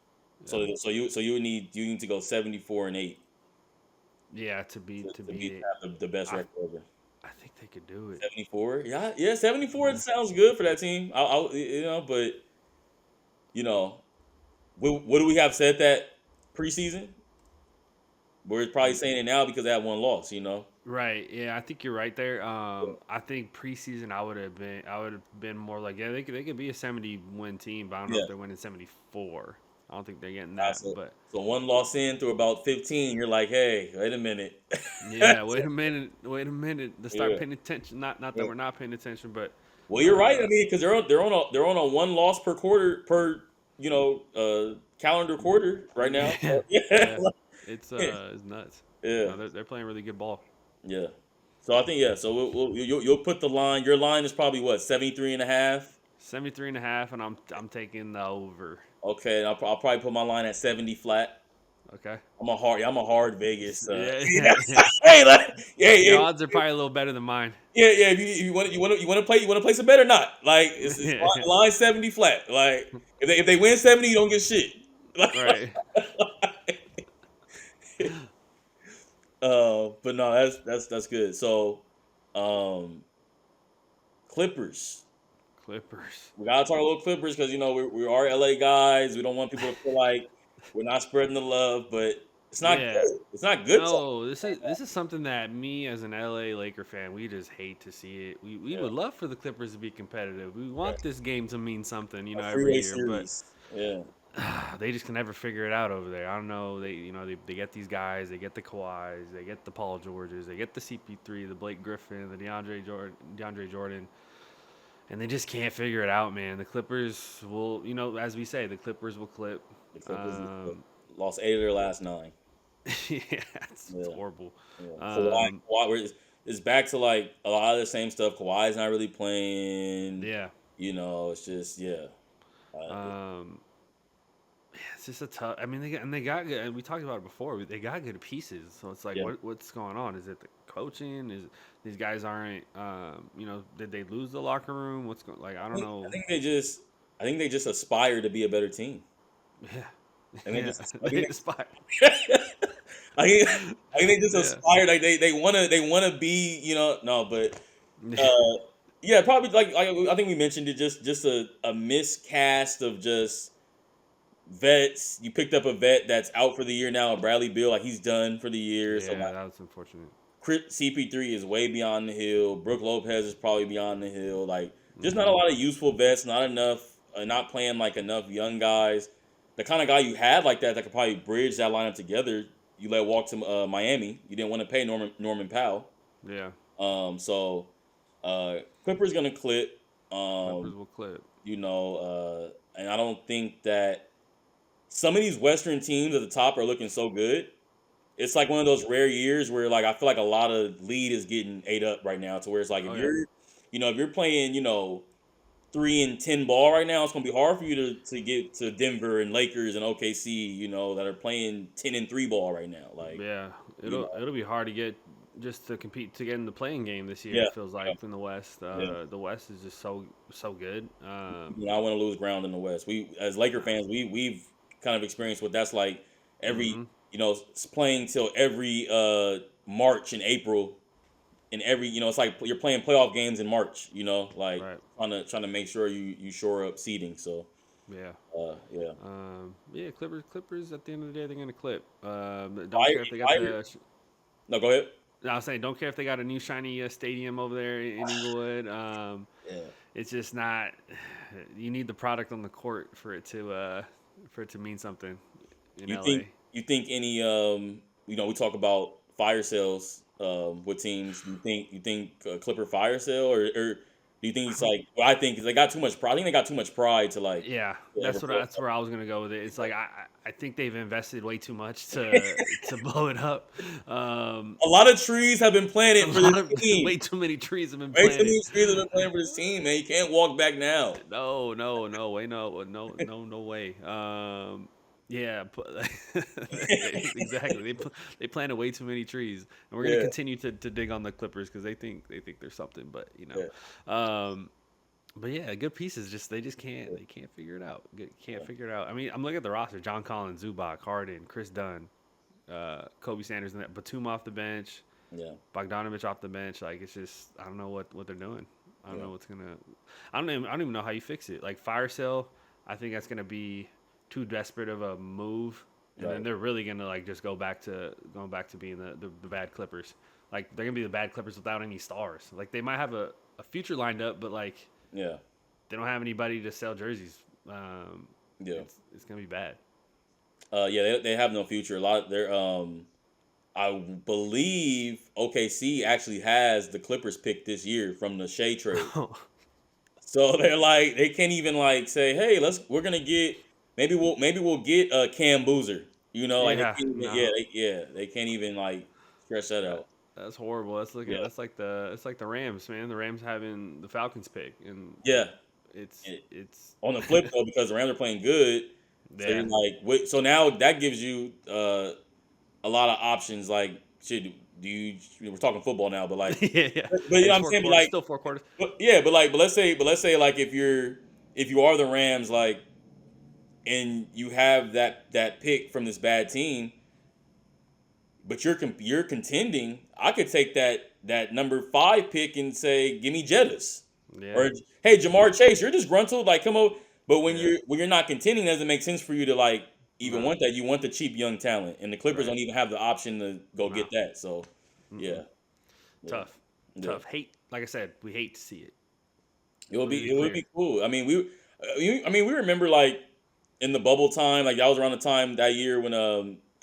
Yep. So you need to go 74-8 Yeah, to to beat be it. have the best I record ever. I think they could do it. 74, yeah, yeah, 74 Yeah. sounds good for that team. But you know, what do we have said that preseason? We're probably saying it now because they had one loss. Right. Yeah, I think you're right there. I think preseason I would have been more like, yeah, they could be a 70 win team, but I don't know Yeah, if they're winning 74. I don't think they're getting that. that's it. But So one loss in through about 15, you're like, hey, wait a minute. yeah, wait a minute, to start Yeah, paying attention. Not that yeah. we're not paying attention, but Well, you're right. I uh, mean, because they're on a one loss per quarter per calendar quarter right now. yeah, So, yeah, yeah, it's nuts. yeah, No, they're playing really good ball. yeah. So I think yeah. So you'll put the line. Your line is probably what 73.5. 73.5, and I'm taking the over. Okay, and I'll probably put my line at 70 flat. Okay. I'm a hard Vegas. Yeah, Yeah. Hey, your hey, odds are probably a little better than mine. yeah, yeah. If you want to place a bet or not? Like it's line 70 flat. Like if they win 70, you don't get shit. Right. But no, that's good. So, Clippers. Clippers. We gotta talk a little Clippers because we are LA guys. We don't want people to feel like we're not spreading the love. But It's not Yeah. good. It's not good. No, this is something that me as an LA Laker fan, we just hate to see it. We Yeah, would love for the Clippers to be competitive. We yeah. want this game to mean something, A every three-way year, but series. Yeah, they just can never figure it out over there. I don't know. They get these guys, they get the Kawhis, they get the Paul Georges, they get the CP3, the Blake Griffin, the DeAndre Jordan, and they just can't figure it out, man. The Clippers will, as we say, the Clippers will clip. the Clippers Um, lost 8 of their last 9. yeah, it's Yeah, horrible. yeah. Um, It's back to like a lot of the same stuff. Kawhi's not really playing. yeah. It's just Um, it's just a tough. I mean, they got good. And we talked about it before. They got good pieces. So it's like, yeah. what's going on? Is it the coaching? Is these guys aren't? Did they lose the locker room? What's going? Like, I don't know. I think they just aspire to be a better team. Yeah, And yeah. They aspire. I think, I think they just Yeah, aspire like they wanna be no, but yeah, uh yeah, probably like I think we mentioned it, just a miscast of just vets. You picked up a vet that's out for the year now, Bradley Beal, like he's done for the year. So yeah. like That was unfortunate. CP3 is way beyond the hill. Brooke Lopez is probably beyond the hill. Like just not a Hmm. lot of useful vets, not enough, not playing like enough young guys. The kind of guy you had like that could probably bridge that lineup together. You let walk to Miami. You didn't want to pay Norman Powell. Yeah, So Clippers gonna clip. Clippers will clip. And I don't think that some of these Western teams at the top are looking so good. It's like one of those rare years where like I feel like a lot of lead is getting ate up right now to where it's like Oh yeah. if you're playing 3-10 ball right now, it's gonna be hard for you to get to Denver and Lakers and OKC that are playing 10-3 ball right now. Like Yeah, you know, it'll be hard to get just to compete to get in the playing game this year. yeah, It feels yeah, like in the West. yeah. The West is just so good. I want to lose ground in the West. We as Laker fans, we've kind of experienced what that's like. Every Hmm. playing till every March and April, and every it's like you're playing playoff games in March. Like Right. trying to make sure you shore up seeding. So Yeah. yeah, Yeah. Clippers. At the end of the day, they're gonna clip. Don't fire, care if they got fire. the. No, go ahead. No, I was saying, don't care if they got a new shiny stadium over there in Inglewood. Yeah. It's just not. You need the product on the court for it to mean something in You LA. think any we talk about fire sales with teams. You think Clipper fire sale or do you think it's like what I think is they got too much pride. I think they got too much pride to like Yeah, to ever fail. that's where I was gonna go with it. It's like I think they've invested way too much to blow it up. A lot of trees have been A planted for lot this of team. way too many trees have been Way too planted. many trees have been planted for this team, man. You can't walk back now. No way, no way. Yeah, exactly. They planted way too many trees, and we're gonna Yeah, continue to dig on the Clippers because they think there's something, but yeah, Um, but yeah, good pieces. They just can't figure it out. Can't yeah, figure it out. I mean, I'm looking at the roster: John Collins, Zubac, Harden, Chris Dunn, Kobe Sanders, and Batum off the bench, yeah, Bogdanovich off the bench. Like it's just I don't know what they're doing. I don't yeah, know what's gonna. I don't even know how you fix it. Like fire sale, I think that's gonna be too desperate of a move, and then right. they're really gonna like just going back to being the bad Clippers. Like they're gonna be the bad Clippers without any stars. Like they might have a future lined up, but like Yeah, they don't have anybody to sell jerseys. yeah. It's gonna be bad. Yeah, they have no future. A lot. They're I believe OKC actually has the Clippers pick this year from the Shea trade. So they're like they can't even like say, hey, we're gonna get maybe we'll get Cam Boozer. Like they Yeah, can't even, no, they can't even like stretch that that, out. that's horrible. Yeah, That's like the Rams, man. The Rams having the Falcons pick, and yeah. it's It- it's on the flip though, because the Rams are playing good, so you're yeah. like, wait. So now that gives you a lot of options. Like, shit, do you? We're talking football now, but like, Yeah, yeah. but you know It's what I'm four saying. But quarters, like, still 4 quarters. yeah, but let's say like if you are the Rams, like, and you have that pick from this bad team, but you're contending, I could take that number 5 pick and say, give me Jettas. Yeah, Or hey, Jamar Chase, you're disgruntled, like come on. But when yeah, you're not contending, it doesn't make sense for you to like even No, want that. You want the cheap young talent, and the Clippers right. don't even have the option to go No. get that. So, Mm-mm. yeah, yeah, Tough. yeah. Tough. Hate. Like I said, we hate to see it. Let me be It would clear. be cool. I mean, we remember like in the bubble time, like that was around the time that year when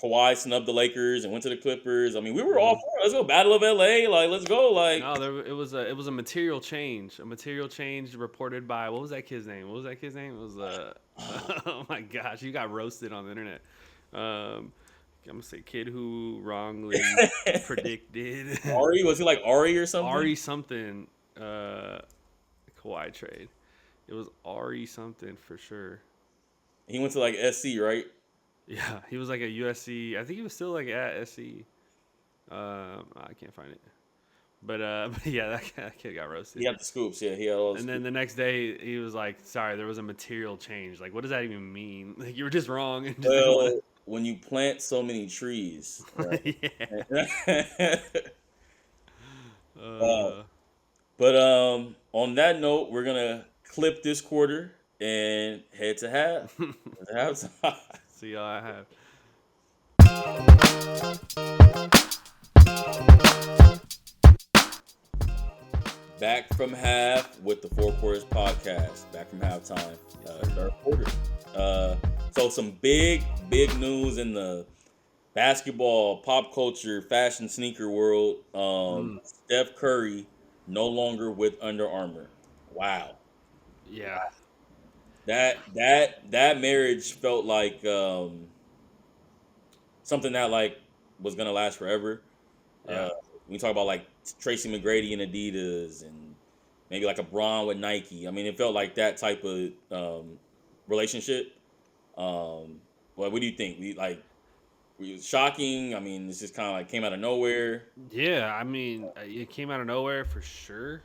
Kawhi snubbed the Lakers and went to the Clippers. I mean, we were all Hmm. for it. Let's go Battle of LA. Like, let's go. Like, No, it was a material change. A material change reported by what was that kid's name? What was that kid's name? It was oh my gosh, you got roasted on the internet. Um, I'm gonna say kid who wrongly predicted Ari, was he like Ari or something? Ari something Kawhi trade. It was Ari something for sure. He went to like SC, right? Yeah, he was like at USC. I think he was still like at SC. I can't find it. But but yeah, that kid got He roasted. had the scoops. Yeah, he had all the And then scoops. the next day, he was like, "Sorry, there was a material change. Like, what does that even mean? Like, you were just wrong and just didn't want Well, when you plant so many trees, right? to." Yeah. uh, Uh, but on that note, we're gonna clip this quarter and head to half. Head to halftime. see all I have. Back from half with the Four Quarters Podcast. Back from halftime, third quarter. So some big news in the basketball, pop culture, fashion, sneaker world. Mm, Steph Curry no longer with Under Armour. Wow, yeah, that marriage felt like something that like was gonna last forever. yeah, We talk about like Tracy McGrady and Adidas, and maybe like a Braun with Nike. I mean, it felt like that type of relationship. What do you think? Were you shocking? I mean, this just kind of like came out of nowhere. yeah. I mean, it came out of nowhere for sure.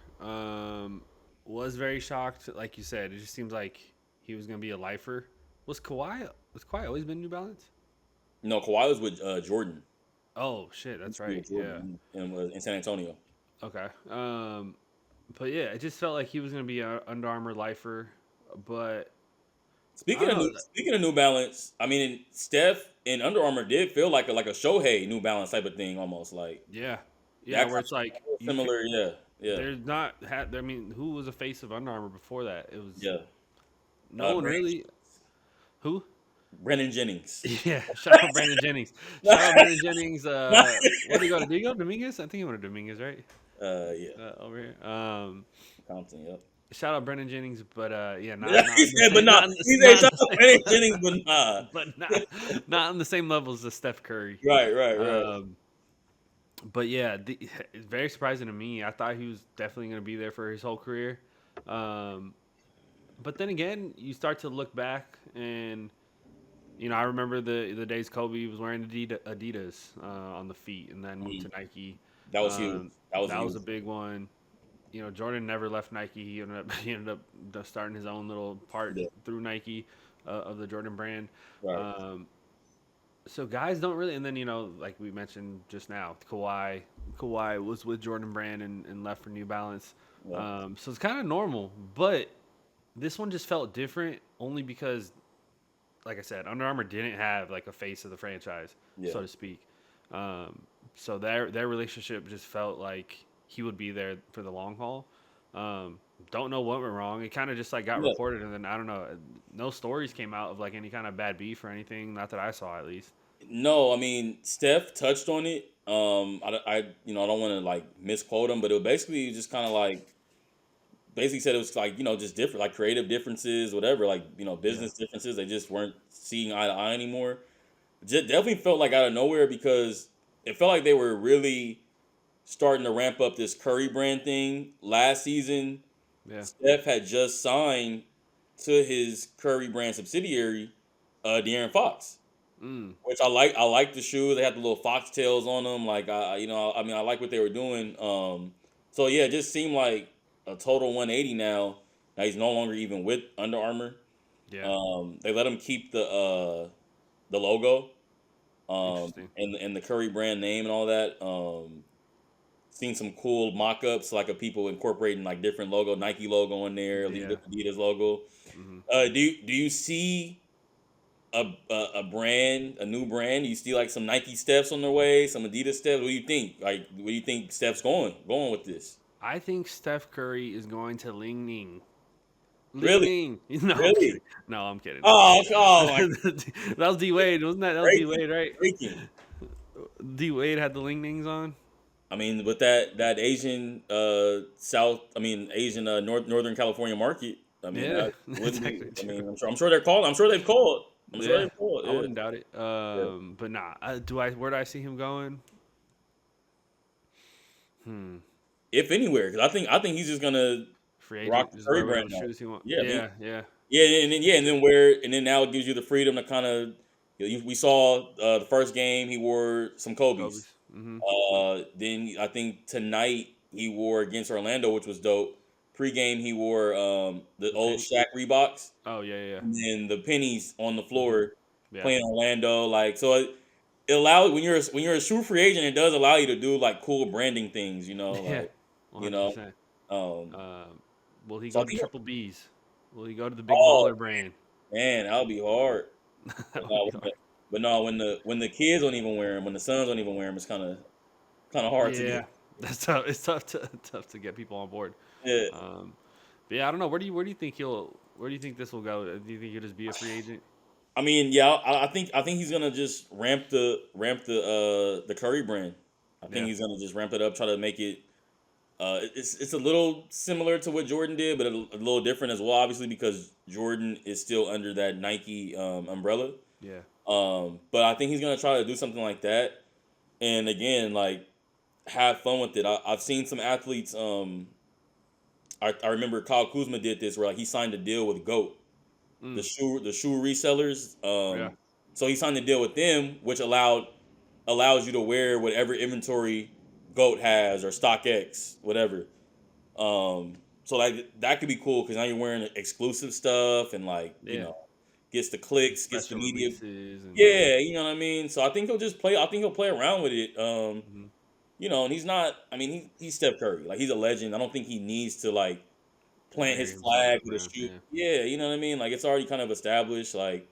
Was very shocked. Like you said, it just seems like he was gonna be a lifer. Was Kawhi? Was Kawhi always been New Balance? No, Kawhi was with Jordan. Oh shit, He used that's to be right. with Yeah. Jordan in San Antonio. Okay. But yeah, it just felt like he was gonna be a Under Armour lifer. But I don't know. Speaking of New Balance, I mean, Steph and Under Armour did feel like a Shohei New Balance type of thing, almost like Yeah, yeah. that Where kind it's like of you could. similar. Yeah, yeah, There's not had. I mean, who was a face of Under Armour before that? It was yeah. no one Brandon, really. Who? Brennan Jennings. Yeah, shout out Brandon Jennings. Shout out Brandon Jennings. Where did he go to? Did he go to Dominguez? I think he went to Dominguez, right? Yeah, Over here. Compton. Yep. Shout out Brandon Jennings, but yeah, not He in the said, but same, nah. not in the, He said, not in shout the out same Brandon level, Jennings, but nah. but not on the same level as the Steph Curry. Right. Um, but yeah, it's very surprising to me. I thought he was definitely going to be there for his whole career. Um, but then again, you start to look back, and I remember the days Kobe was wearing Adidas on the feet, and then moved to Nike. That was huge. That was That was huge. a big one. Jordan never left Nike. He ended up starting his own little part Yeah. through Nike of the Jordan brand. Right. So guys don't really, and then like we mentioned just now, Kawhi was with Jordan Brand and left for New Balance. Yeah. So it's kind of normal, but this one just felt different only because, like I said, Under Armour didn't have like a face of the franchise, Yeah. so to speak. So their relationship just felt like he would be there for the long haul. Don't know what went wrong. It kind of just like got Yeah. reported, and then I don't know. No stories came out of like any kind of bad beef or anything. Not that I saw, at least. No, I mean Steph touched on it. I I don't want to like misquote him, but it was basically just kind of like basically said it was like just different, like creative differences, whatever, like Yeah. business differences. They just weren't seeing eye to eye anymore. Definitely felt like out of nowhere because it felt like they were really starting to ramp up this Curry brand thing last season. Yeah. Steph had just signed to his Curry brand subsidiary, De'Aaron Fox, Mm. which I like. I like the shoes. They had the little foxtails on them. Like I mean, I like what they were doing. So yeah, it just seemed like a total 180 now. Now he's no longer even with Under Armour. Yeah. They let him keep the logo, Interesting. and the Curry brand name and all that. Seen some cool mock-ups like of people incorporating like different logo, Nike logo in there, Yeah. Adidas logo. Hmm. Do you see a brand, a new brand? You see like some Nike Steps on the way, some Adidas Steps. What do you think? Like, where do you think Steph's going with this? I think Steph Curry is going to Ling Ning. Ling Really, Ning. No, I'm really? kidding. No, I'm kidding. Oh my! That was D Wade, wasn't that? That was D Breaking, Wade, right? breaking. D Wade had the Ling Nings on. I mean, with that Asian Asian Northern California market. I mean, Yeah, that that's wouldn't be. actually I true. mean, I'm sure they're called. I'm sure they've called. I'm sure Yeah, they've called. I Yeah, wouldn't doubt it. yeah. But nah, where do I see him going? Hmm. If anywhere, because I think he's just gonna Free rock agent, the just Curry wear brand whatever now. shoes he wants. Yeah, Yeah, yeah. and then where and then now it gives you the freedom to kind of. We saw the first game he wore some Kobe's. Kobe's. Mm-hmm. Then I think tonight he wore against Orlando, which was dope. Pre-game he wore the The old penny. Shaq Reeboks, Oh yeah, yeah. and then the pennies on the Mm-hmm. floor Yeah. playing Orlando. Like so, it allows when you're a true free agent, it does allow you to do like cool branding things. Yeah. Like One you hundred know. percent. Um, Will he so I go to think, Triple B's? Will he go to the Big oh Baller brand? man, that would be hard. That But would no, be hard. when the kids don't even wear them, when the sons don't even wear them, it's kind of hard to get. Yeah, that's tough. It's tough to get people on board. Yeah. Um, but yeah, I don't know. Where do you think he'll? Where do you think this will go? Do you think he'll just be a free agent? I mean, yeah, I think he's gonna just ramp the Curry brand. I think Yeah. he's gonna just ramp it up, try to make it. It's a little similar to what Jordan did, but a little different as well, obviously because Jordan is still under that Nike umbrella. Yeah. But I think he's gonna try to do something like that, and again, like have fun with it. I've seen some athletes. I remember Kyle Kuzma did this where like he signed a deal with Goat, Mm, the shoe resellers. yeah. So he signed a deal with them, which allows you to wear whatever inventory Goat has or StockX, whatever. So like that could be cool because now you're wearing exclusive stuff and like Yeah. gets the clicks, gets the Special media. releases and yeah. Yeah, you know what I mean. So I think he'll just play. I think he'll play around with it. Mhm. And he's not. I mean, he's Steph Curry. Like he's a legend. I don't think he needs to like plant Bury his himself in flag the with a ground. shoe. Yeah. Yeah, you know what I mean. Like it's already kind of established. Like,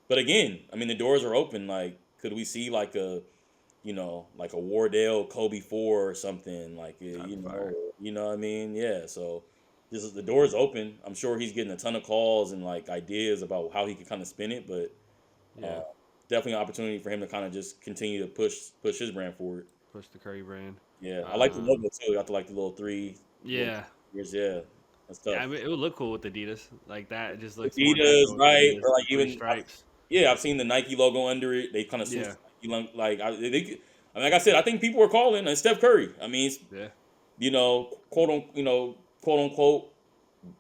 but again, I mean, the doors are open. Like, could we see like like a Wardell Kobe 4 or something? Like, That'd be fire. you know what I mean? Yeah. So the door's open. I'm sure he's getting a ton of calls and like ideas about how he can kind of spin it, but Yeah. uh, definitely an opportunity for him to kind of just continue to push his brand forward. Push the Curry brand. Yeah, I like the Um. logo too. I got to like the little little Yeah. years. Yeah, that's tough. Yeah. I mean, it would look cool with Adidas like that. It just looks more Adidas, natural with right? Adidas. Or like The three even stripes. yeah, I've seen the Nike logo under it. They kind of switched Yeah. like I mean, like I said, I think people were calling and Steph Curry. I mean, it's, Yeah. quote unquote,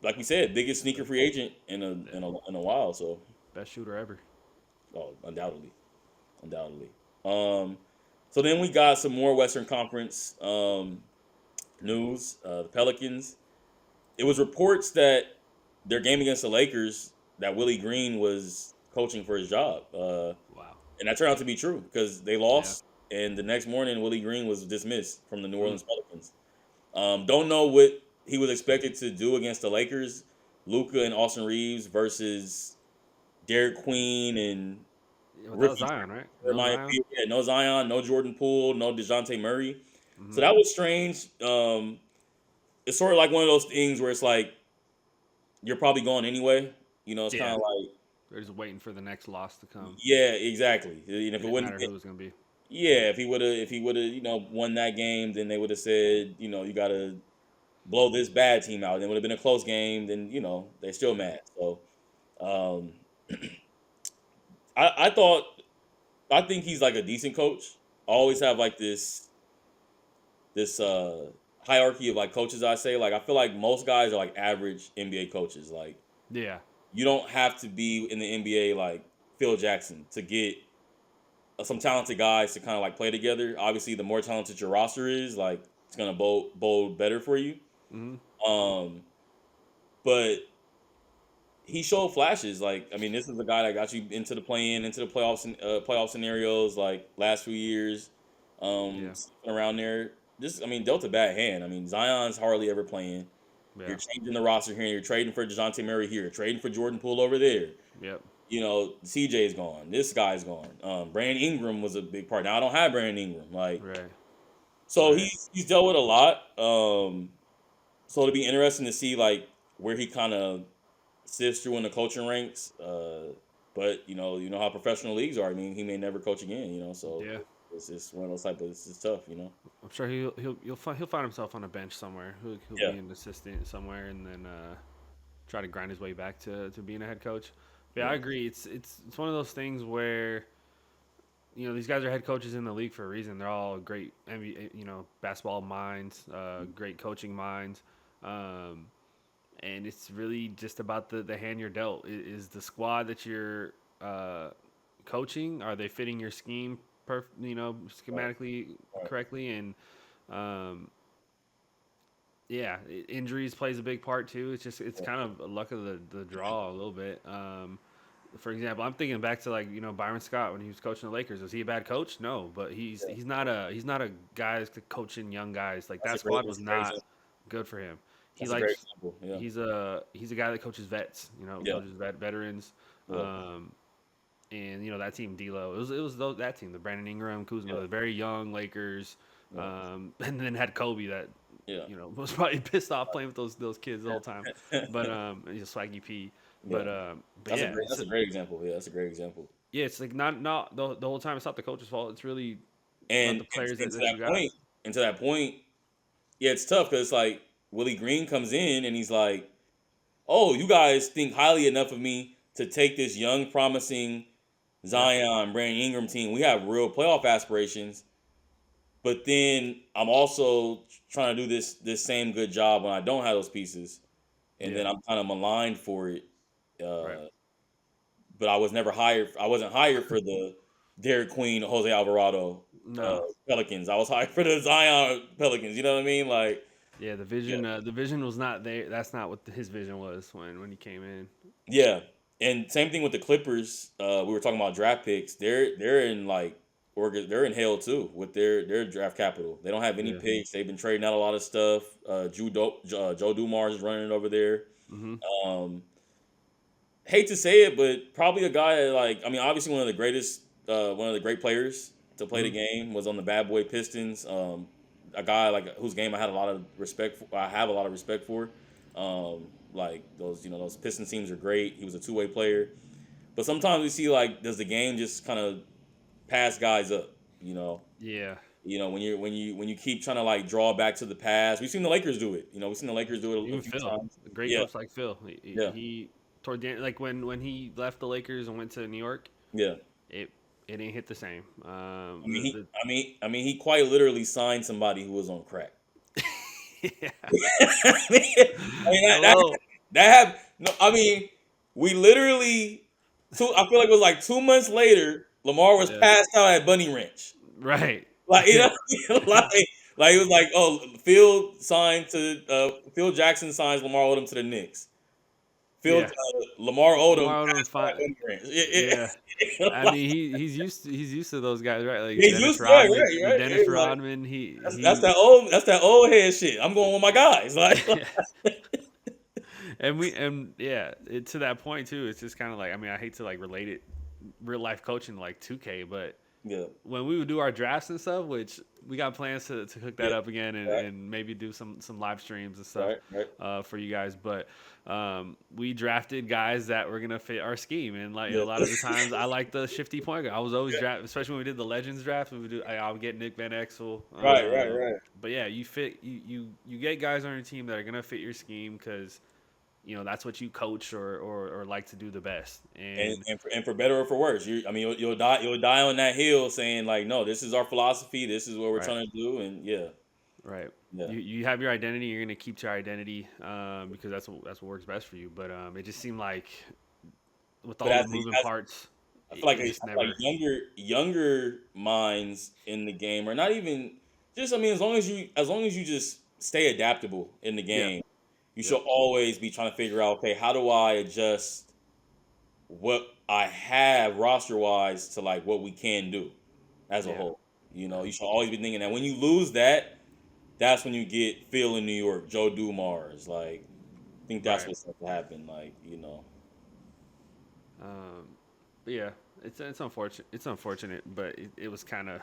like we said, biggest sneaker free agent Yeah. in a while. So, Best shooter ever. oh, undoubtedly. So then we got some more Western Conference news. The Pelicans. It was reports that their game against the Lakers that Willie Green was coaching for his job. Wow. And that turned out to be true because they Yeah. lost, and the next morning Willie Green was dismissed from the New Mm. Orleans Pelicans. Don't know what he was expected to do against the Lakers. Luca and Austin Reeves versus Derek Queen and Yeah, without rookie. Zion, right? There No might Zion. be no Zion, no Jordan Poole, no DeJounte Murray. So Hmm. that was strange. It's sort of like one of those things where it's like you're probably going anyway. It's kind Yeah. of like They're just waiting for the next loss to come. yeah, exactly. And It if it didn't wouldn't, matter who it was gonna be. yeah, if he would have won that game, then they would have said you got to blow this bad team out. Then it would have been a close game. Then they're still mad. So um, I thought I think he's like a decent coach. I always have like this hierarchy of like coaches. I say like I feel like most guys are like average NBA coaches. Like Yeah. you don't have to be in the NBA like Phil Jackson to get some talented guys to kind of like play together. Obviously, the more talented your roster is, like it's gonna bode better for you. Hmm. Um, but he showed flashes. Like I mean, this is the guy that got you into the play-in, into the playoff scenarios like last few years. Yeah. Around there, I mean, dealt a bad hand. I mean, Zion's hardly ever playing. You're Yeah. changing the roster here. You're trading for DeJounte Murray here. Trading for Jordan Poole over there. Yep. CJ's gone. This guy's gone. Brandon Ingram was a big part. Now I don't have Brandon Ingram. Right. So Right. he's dealt with a lot. So it'll be interesting to see where he kind of sifts through in the coaching ranks. But you know how professional leagues are. I mean, he may never coach again. So Yeah. it's just one of those type of. It's just tough. I'm sure he'll find himself on a bench somewhere. He'll Yeah. be an assistant somewhere, and then try to grind his way back to being a head coach. But yeah, I Yeah. agree. It's one of those things where these guys are head coaches in the league for a reason. They're all great NBA, basketball minds, great coaching minds, um, and it's really just about the hand you're dealt. Is the squad that you're coaching, are they fitting your scheme Right. schematically Right. correctly? And um, yeah, injuries plays a big part too. It's Yeah. kind of a luck of the draw a little bit. For example, I'm thinking back to Byron Scott when he was coaching the Lakers. Was he a bad coach? No, but Yeah. he's not a guy that's coaching young guys. Like That's a that great. squad was That's a great not example. good for him. He That's a great likes example. Yeah. he's a guy that coaches vets. Yeah. Coaches veterans. Yeah. Um, and that team, D'Lo, it was that team, the Brandon Ingram, Kuzma, Yeah. the very young Lakers, Yeah. and then had Kobe that Yeah. was probably pissed off playing with those kids the whole time. But he's a swaggy P. Yeah. But yeah, That's a great example. Yeah. That's a great example. yeah, it's like not the whole time. It's not the coach's fault. It's really about And, the players and to that that you got. point, and to that point, yeah, it's tough because Willie Green comes in and he's like, "Oh, you guys think highly enough of me to take this young, promising Yeah, Zion, Brandon Ingram team. We have real playoff aspirations, but then I'm also trying to do this same good job when I don't have those pieces, and yeah, then I'm kind of maligned for it. right. Uh, but I was never hired. I wasn't hired for the Derek Queen, Jose Alvarado No, Pelicans. I was hired for the Zion Pelicans. You know what I mean? yeah, Yeah, the vision was not there. That's not what his vision was when he came in. yeah. And same thing with the Clippers. We were talking about draft picks. They're in they're in hell too with their draft capital. They don't have any Yeah. picks. They've been trading out a lot of stuff. Joe Dumars is running it over there. Hmm. Um, hate to say it, but probably a guy that obviously one of the great players to play the Hmm. game was on the Bad Boy Pistons. A guy whose game I had a lot of respect for. I have a lot of respect for. Those Pistons teams are great. He was a two-way player, but sometimes we see does the game just kind of pass guys up? You know, Yeah. when you keep trying to draw back to the past. We've seen the Lakers do it. We've seen the Lakers do it a Even few Phil, times. a great Yeah, coach like Phil, yeah, he toward the end, like when he left the Lakers and went to New York, yeah. it it ain't hit the same. I mean, he quite literally signed somebody who was on crack. Yeah. I mean, Hello. that happened. No, I mean, we literally I feel like it was 2 months later. Lamar was Yeah. passed out at Bunny Ranch. Right. Like you Yeah. know, like it was like, oh, Phil Jackson signs Lamar Odom to the Knicks. Yeah. Lamar Odom Lamar Odom passed out at fine. Bunny Ranch. Yeah. I Like, mean, he's used to those guys, right? Like he's Dennis used to that, Rodman. right? With Right? Dennis It's like, Rodman, he that's that old head shit. I'm going with my guys. he. And yeah, to that point too. It's just kind of like, I mean, I hate to relate it real life coaching to 2K, but yeah, when we would do our drafts and stuff, which we got plans to hook that yeah, up again and, right, and maybe do some live streams and stuff right. for you guys. But we drafted guys that were gonna fit our scheme, and a Yeah, lot of the times I like the shifty point guard. I was always yeah. draft, especially when we did the Legends draft. I would get Nick Van Exel. Right. But yeah, you get guys on your team that are gonna fit your scheme because that's what you coach or like to do the best. And And for better or for worse, you'll die on that hill saying no, this is our philosophy, this is what we're right. trying to do, and yeah, Right. yeah. You have your identity. You're gonna keep to your identity because that's what works best for you. But it just seemed like with But all the moving parts, I feel like it just I feel like never. younger minds in the game are not even just. I mean, as long as you just stay adaptable in the Yeah. game, you Yep. should always be trying to figure out, okay, how do I adjust what I have roster wise to what we can do as a Yeah. whole. Yeah. You should always be thinking that when you lose that, that's when you get Phil in New York, Joe Dumars. I think that's Right. what's going to happen. But yeah, it's unfortunate. It's unfortunate, but it was kind of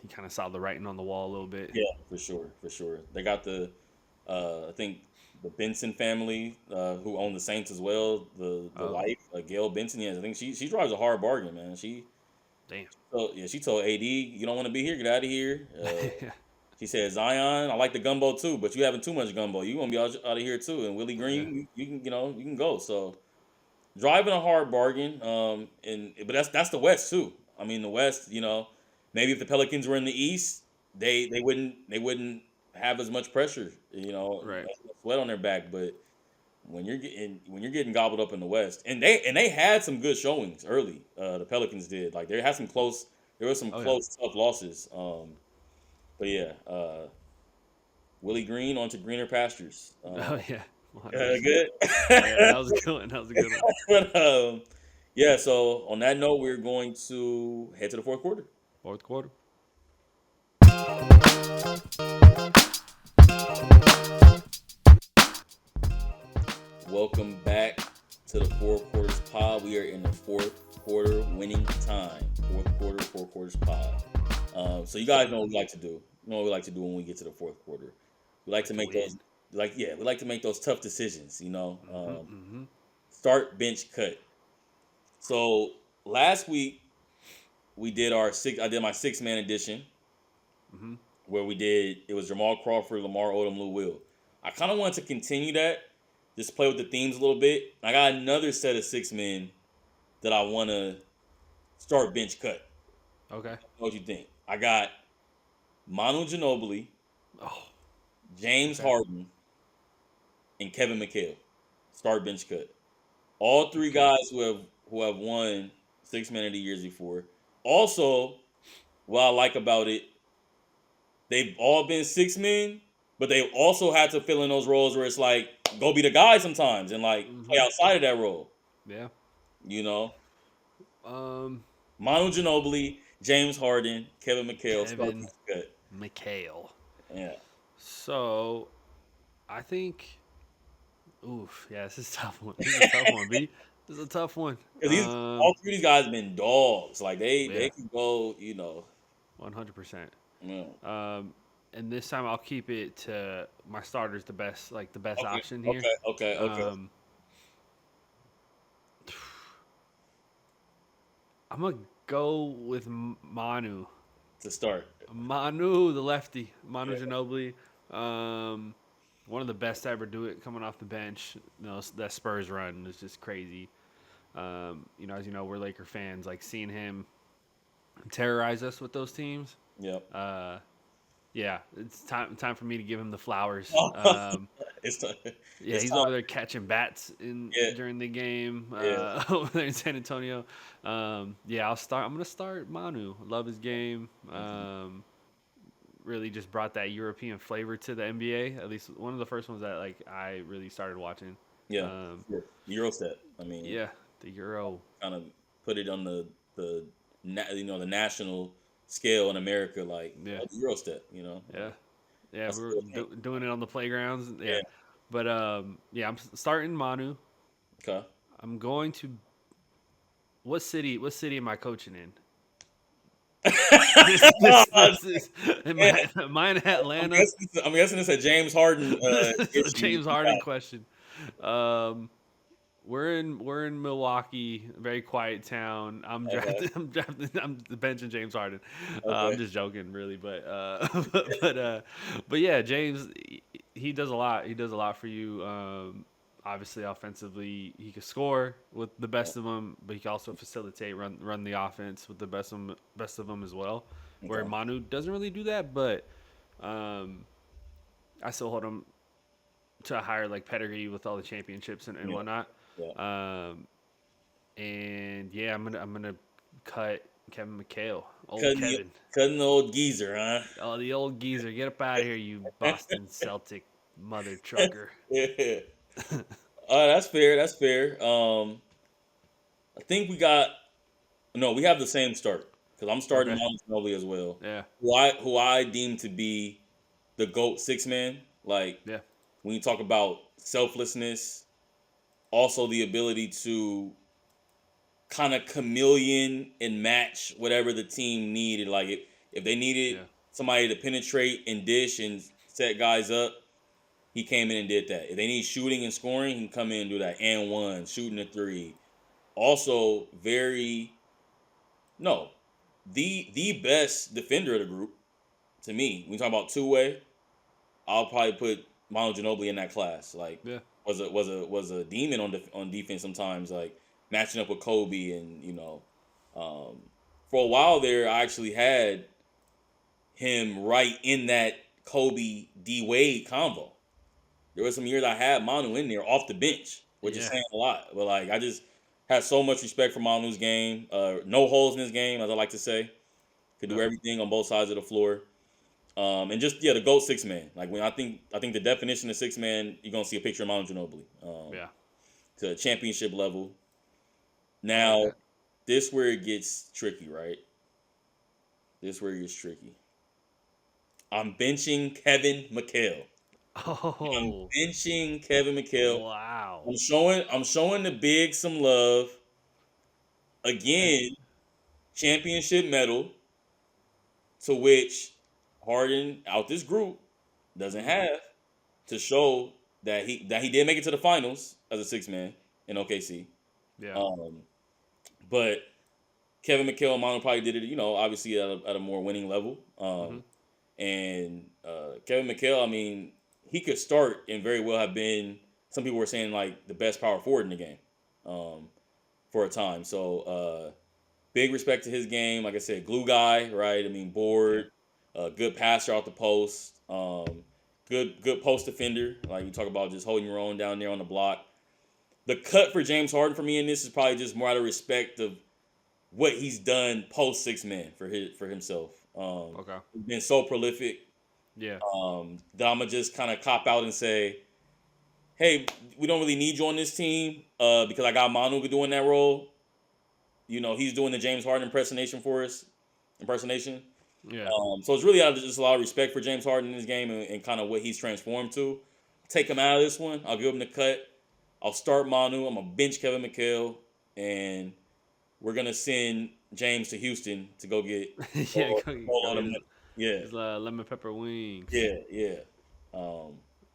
he kind of saw the writing on the wall a little bit. Yeah, for sure, for sure. They got I think the Benson family, who own the Saints as well. The Oh, wife, Gail Benson. Yeah, I think she drives a hard bargain, man. damn. She told AD, you don't want to be here, get out of here. She said, Zion, I like the gumbo too, but you having too much gumbo. You gonna be out of here too. And Willie Yeah. Green, you can go. So driving a hard bargain. But that's the West too. I mean, the West, maybe if the Pelicans were in the East, they wouldn't have as much pressure, Right. sweat on their back. But when you're getting gobbled up in the West, and they had some good showings early. The Pelicans did. Like there were some Oh yeah. close tough losses. But yeah, Willie Green onto greener pastures. Oh yeah. 100%. Good. Yeah, that was a good one. That was a good one. But yeah. So on that note, we're going to head to the fourth quarter. Fourth quarter. Welcome back to the fourth quarters pod. We are in the fourth quarter winning time. Fourth quarters pod. So you guys know what we like to do. You know what we like to do when we get to the fourth quarter. We like to To make win. those we like to make those tough decisions. Mm-hmm. Start, bench, cut. So last week we did I did my 6-man edition Mm-hmm. where it was Jamal Crawford, Lamar Odom, Lou Will. I kind of wanted to continue that, just play with the themes a little bit. I got another set of 6 men that I want to start, bench, cut. Okay. What you think? I got Manu Ginobili, Oh. James Okay. Harden, and Kevin McHale. Start, bench, cut. All three Okay. guys who have won 6 men of the years before. Also, what I like about it, they've all been 6 men, but they also had to fill in those roles where it's like go be the guy sometimes and like play Mm-hmm. outside of that role. Yeah. You know, Um. Manu Ginobili, James Harden, Kevin McHale, start, Kevin bench, cut. McHale. Yeah, So I think. Oof. Yeah. This is a tough one. This is a tough one. B. This is a tough one. because all three of these guys have been dogs. Like they Yeah. can go. 100%. Yeah. And this time I'll keep it to my starter's the best Okay, option here. okay, okay, okay. Um, I'm gonna go with Manu. To start. Manu, the lefty, Manu Yeah. Ginobili. One of the best to ever do it, coming off the bench. That Spurs run is just crazy. As you know, we're Laker fans. Like seeing him terrorize us with those teams. Yep. Yeah, it's time for me to give him the flowers. it's t- Yeah, it's he's time. over there catching bats Yeah, during the game yeah. over there in San Antonio. Yeah, I'm gonna start Manu. Love his game. Mhm. Really just brought that European flavor to the NBA. At least one of the first ones that like I really started watching. Yeah. Um, Sure. Eurostep. I mean, yeah, the Euro. kind of put it on the national scale in America, like Yeah, the Eurostep. yeah, yeah. That's We were a good thing. doing it on the playgrounds. Yeah, Yeah. but yeah, I'm starting Manu. Okay. I'm going to what city? What city am I coaching in? This is Yeah, am I in I'm Atlanta? guessing. I'm guessing it's a James Harden This is a issue. James Harden question. Um, we're in Milwaukee, very quiet town. I'm Okay. drafting. I'm drafting. I'm benching James Harden. I'm Okay. just joking, really, but but yeah, James, he does a lot. He does a lot for you. Obviously, offensively, he can score with the best of them, but he can also facilitate, run the offense with the best of them as well. Where Okay. Manu doesn't really do that, but um, I still hold him to a higher like pedigree with all the championships and Yeah. whatnot. Yeah. Um, and yeah, I'm gonna cut Kevin McHale, old Cutting the Kevin, cutting the old geezer, huh? oh the old geezer, get up out of here, you Boston Celtic mother trucker. Yeah. That's fair. That's fair. I think we have the same start because I'm starting Okay, Manu Ginobili as well. yeah, Who I deem to be the GOAT 6 man. Like yeah, when you talk about selflessness, also the ability to kind of chameleon and match whatever the team needed. Like if they needed somebody to penetrate and dish and set guys up, he came in and did that. If they need shooting and scoring, he can come in and do that. And one, shooting a three. Also, the best defender of the group to me. When you talk about two-way, I'll probably put Manu Ginobili in that class. Like, was a demon on defense sometimes. Like matching up with Kobe, and for a while there, I actually had him right in that Kobe D Wade convo. There was some years I had Manu in there off the bench, which is saying a lot. But like, I just had so much respect for Manu's game. No holes in his game, as I like to say. Could do everything on both sides of the floor. And just the GOAT 6-man. Like when I think the definition of 6-man, you're gonna see a picture of Manu Ginobili. To a championship level. Now, this where it gets tricky, right? This where it gets tricky. I'm benching Kevin McHale. I'm benching Kevin McHale. Wow. I'm showing the big some love. Again, championship medal, to which Harden out this group doesn't have, to show that he did make it to the finals as a 6-man in OKC. Yeah. But Kevin McHale and Manu probably did it, obviously at a more winning level. And Kevin McHale, I mean, he could start and very well have been, some people were saying, like, the best power forward in the game for a time. So, big respect to his game. Like I said, glue guy, right? I mean, board, good passer out the post, good post defender. Like, you talk about just holding your own down there on the block. The cut for James Harden for me in this is probably just more out of respect of what he's done post 6-man for himself. He's been so prolific. Yeah. That I'm gonna just kind of cop out and say, hey, we don't really need you on this team because I got Manu doing that role. He's doing the James Harden impersonation for us. Yeah. So it's really out of just a lot of respect for James Harden in his game and kind of what he's transformed to. Take him out of this one. I'll give him the cut. I'll start Manu. I'm gonna bench Kevin McHale, and we're gonna send James to Houston to go get lemon pepper wings. Yeah. That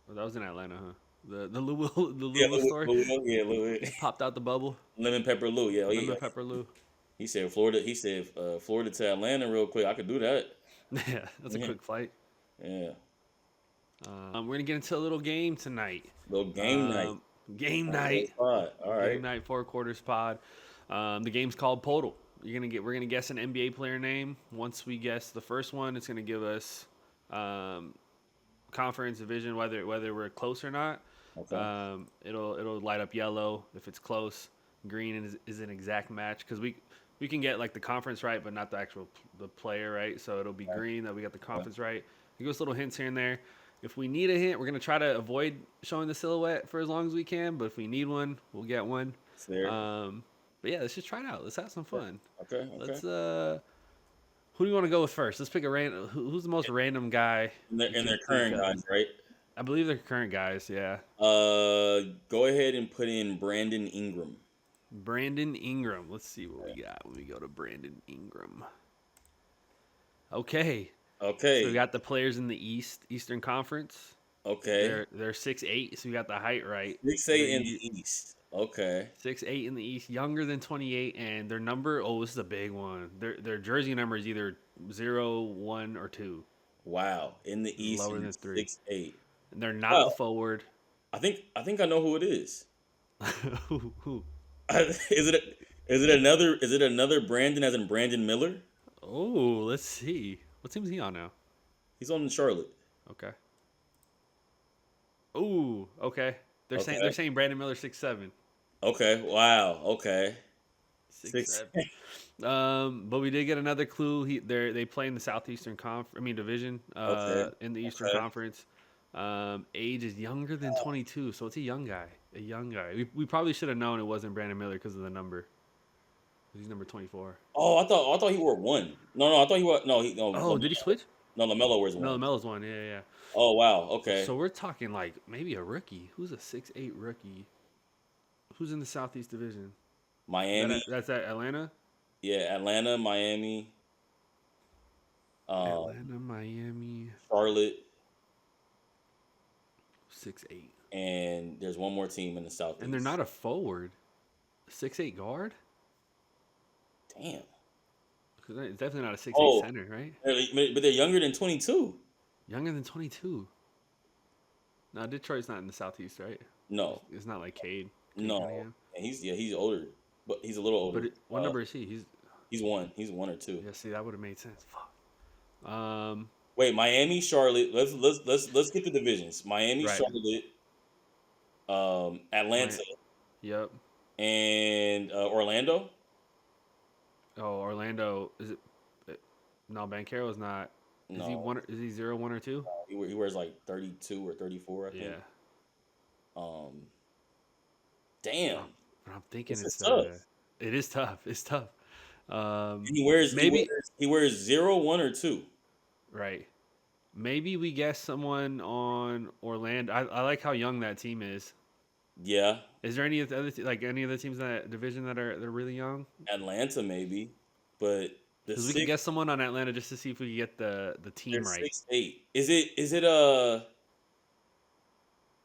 was in Atlanta, huh? The Louisville story. Louisville. Popped out the bubble. Lemon pepper Lou. Yeah. Lemon pepper Lou. He said Florida. He said Florida to Atlanta real quick. I could do that. Yeah, that's a quick flight. Yeah. We're gonna get into a little game tonight. Little game night. Game night. All right. Game night 4 quarters pod. The game's called Podal. We're gonna guess an NBA player name. Once we guess the first one, it's gonna give us conference division whether we're close or not. Okay. It'll light up yellow if it's close. Green is an exact match because we can get like the conference right, but not the player right. So it'll be green that we got the conference right. You give us little hints here and there. If we need a hint, we're gonna try to avoid showing the silhouette for as long as we can. But if we need one, we'll get one. But yeah, let's just try it out. Let's have some fun. Okay. Let's who do you want to go with first? Let's pick a random. Who's the most random guy? And their current guys, right? I believe they're current guys. Yeah. Go ahead and put in Brandon Ingram. Brandon Ingram. Let's see what we got when we go to Brandon Ingram. Okay. So we got the players in the Eastern Conference. Okay. They're 6'8", so we got the height right. 6'8" in the East. Okay. 6'8" in the East, younger than 28, and their number. Oh, this is a big one. Their jersey number is either 0, 1, or 2. Wow. In the East, lower than 3. 6'8". And they're not the forward. I think I know who it is. Who? Is it another Brandon as in Brandon Miller? Oh, let's see. What team is he on now? He's on Charlotte. Okay. Ooh, okay. They're saying Brandon Miller 6'7". Okay. Wow. Okay. 6'7". But we did get another clue. They play in the Southeastern Division. In the Eastern Conference. Age is younger than 22, so it's a young guy. We probably should have known it wasn't Brandon Miller because of the number. He's number 24. Oh, I thought he wore 1. No, I thought he wore no. Oh, did he switch? No, LaMelo wears 1. No, LaMelo's 1. Yeah. Oh wow. Okay. So we're talking maybe a rookie. Who's a 6'8" rookie? Who's in the Southeast Division? Miami. That's at Atlanta. Yeah, Atlanta, Miami, um, Atlanta, Miami, Charlotte, 6'8", and there's one more team in the and they're Southeast. not a forward. 6'8" guard. Damn. It's definitely not a 6'8" Oh, center, right? but they're younger than 22. Younger than 22. No, Detroit's not in the Southeast, right? No, It's not like Cade no, Cunningham. and he's older, but he's a little older. What number is he? He's one or two. Yeah. See, that would have made sense. Fuck. Wait, Miami, Charlotte. Let's get the divisions. Miami, Right. Charlotte, Atlanta, Yep. and Orlando. Oh, Orlando. Is it? No, Banchero is not. Is he No, one? Is he 0, 1, or 2? he wears like 32 or 34, I think. Yeah. Um, damn, But I'm thinking this is it's tough. It is tough. It's tough. Maybe he wears 0, 1, or 2. Right. Maybe we guess someone on Orlando. I like how young that team is. Yeah, Is there any of the any other teams in that division they're really young? Atlanta maybe, but the Because we can guess someone on Atlanta just to see if we can get the team right. 6'8". Is it I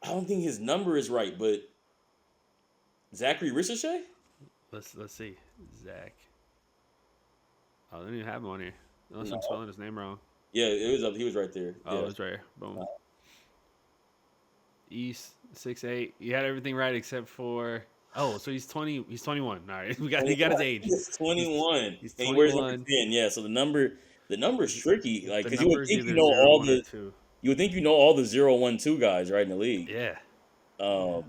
don't think his number is right, but Zachary Ricochet? Let's see. Zach. Oh, they don't even have him on here. Unless No. I'm spelling his name wrong. Yeah, it was up. He was right there. Oh, Yeah. it's right here. Boom. East 6'8". You had everything right except for. Oh, so he's 20. He's 21. All right, he got his age. He's 21. He's And he wears 21. number 10. Yeah, so the number's tricky. Like, The because you would number's think either you know 0, all 1, the or 2. you would think you know all the 0, 1, 2 guys right in the league. Yeah. 6'8".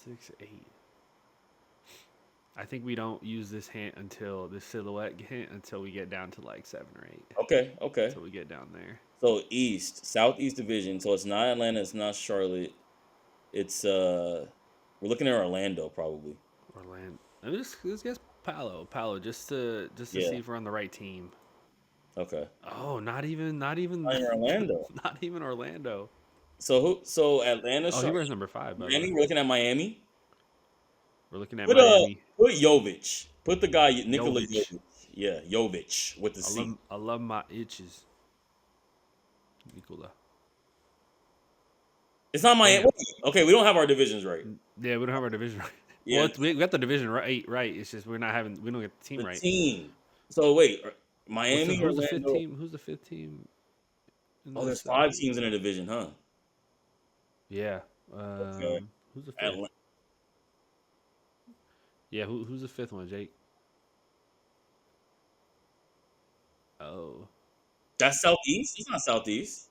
6'8". I think we don't use this hint until this silhouette hint until we get down to like 7 or 8. Okay. Until we get down there. So Southeast Division. So it's not Atlanta. It's not Charlotte. It's we're looking at Orlando probably. Orlando. Let's guess Palo, just to see if we're on the right team. Okay. Oh, not even Orlando. Not even Orlando. So Atlanta. Oh, he wears number 5. By the Miami. way. We're looking at Miami. We're looking at Put Miami. Put Jovic. Put the guy Nikola Jovic. Jovic. Yeah, Jovic with the C. I love my itches. Nikola. It's not Miami. Okay, we don't have our divisions right. Yeah, we don't have our division right. Yeah. Well, we got the division right. It's just we don't get the team right. Team. So wait, Miami. Who's the Orlando? 5th team? Who's the 5th team? There's 5 teams in the division, huh? Yeah. Okay. Who's the 5th? Yeah, who's the 5th one, Jake? Oh. That's Southeast? It's not Southeast.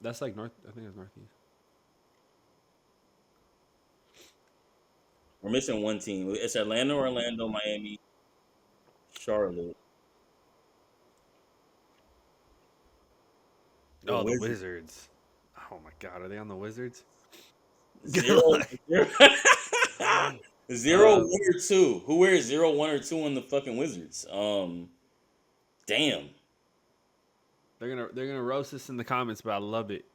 That's like North. I think it's Northeast. We're missing one team. It's Atlanta, Orlando, Miami, Charlotte. The Wizards. Oh my God, are they on the Wizards? 0, 0, 1 or 2. Who wears 0, 1 or 2 on the fucking Wizards? Damn. They're gonna roast us in the comments, but I love it.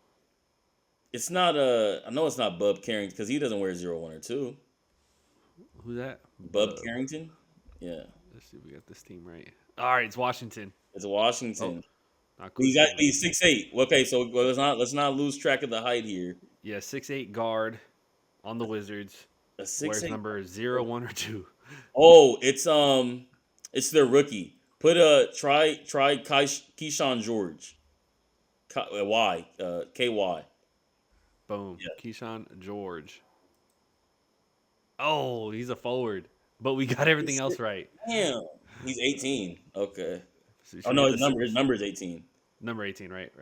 It's not I know it's not Bub Carrington because he doesn't wear 0, 1 or 2. Who's that? Bub Carrington? Yeah. Let's see if we got this team right. All right, it's Washington. It's Washington. Not cool. You got these 6'8". Okay, so let's not lose track of the height here. Yeah, 6'8" guard on the Wizards. A Wears 6'8". number 0, 1 or 2. Oh, it's their rookie. Put try Keyshawn George. KY. Boom. Yeah. Keyshawn George. Oh, he's a forward. But we got everything else right. Damn. He's 18. Okay. So Oh no, his number is 18. Number 18, right.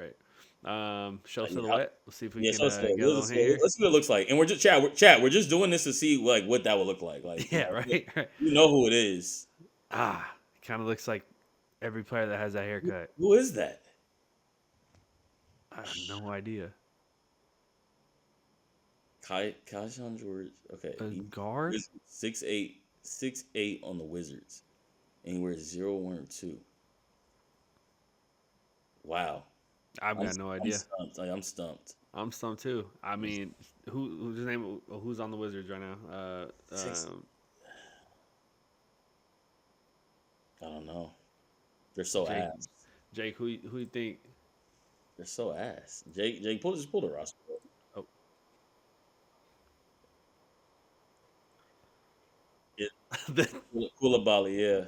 Show silhouette. Let's see if we can get a little here. Let's see what it looks like. And we're just we're just doing this to see like what that would look like. Like Yeah, right. You know who it is. It kind of looks like every player that has that haircut. Who is that? I have no idea. Keyshawn George. Okay. A guard? 6'8" on the Wizards. And he wears 0, 1 or 2. Wow. I've got no idea. I'm stumped. I'm stumped too. I mean, who's his name? Who's on the Wizards right now? I don't know. They're so Jake. ass. Jake, who you think? They're so ass. Jake, just pull the roster. Oh, Yeah. Koulibaly, yeah.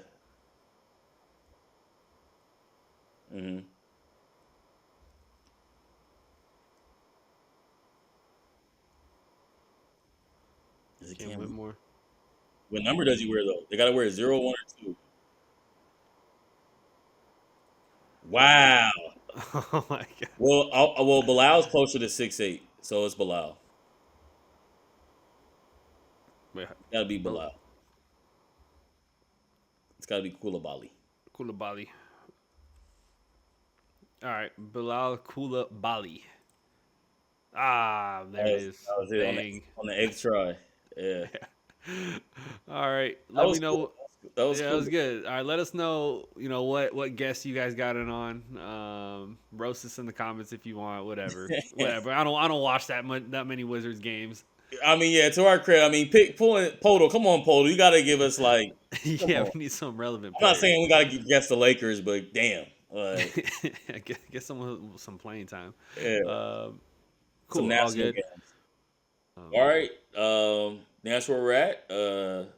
Mm-hmm. Is it Cam Cam? Whitmore. What number does he wear though? They gotta wear 0, 1, or 2. Wow. Oh my god. Well, Bilal's closer to 6'8", so it's Bilal. Wait, Gotta be Bilal. It's gotta be Koulibaly. Koulibaly. All right, Bilal Koulibaly. Ah, there it is. That was it Bang. on the egg try. Yeah. All right, That let was me know. cool. That was Yeah, cool. it was good. All right, let us know. What guests you guys got it on. Roast us in the comments if you want. Whatever. I don't watch that many Wizards games. I mean, yeah, to our credit, I mean, pulling Poto. Come on, Poto. You gotta give us like. Come Yeah, on. we need some relevant I'm players. not saying we gotta guess the Lakers, but damn. Get someone with some playing time. Yeah. Cool. Some All national good. games. All right. That's where we're at.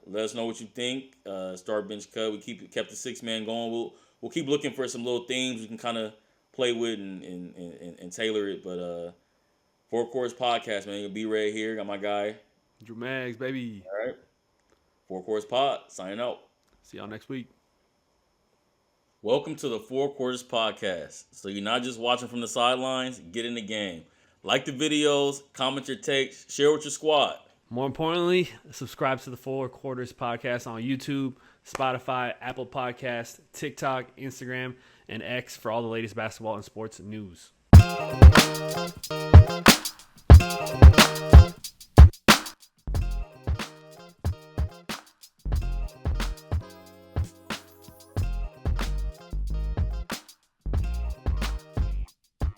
Let us know what you think. Start bench cut. We kept the 6-man going. We'll keep looking for some little themes we can kind of play with and tailor it. But Four Quarters Podcast, man. You'll be right here. Got my guy. Drew Mags, baby. All right. Four Quarters Pod. Signing out. See y'all next week. Welcome to the Four Quarters Podcast. So you're not just watching from the sidelines. Get in the game. Like the videos. Comment your takes. Share with your squad. More importantly, subscribe to the Four Quarters Podcast on YouTube, Spotify, Apple Podcasts, TikTok, Instagram, and X for all the latest basketball and sports news.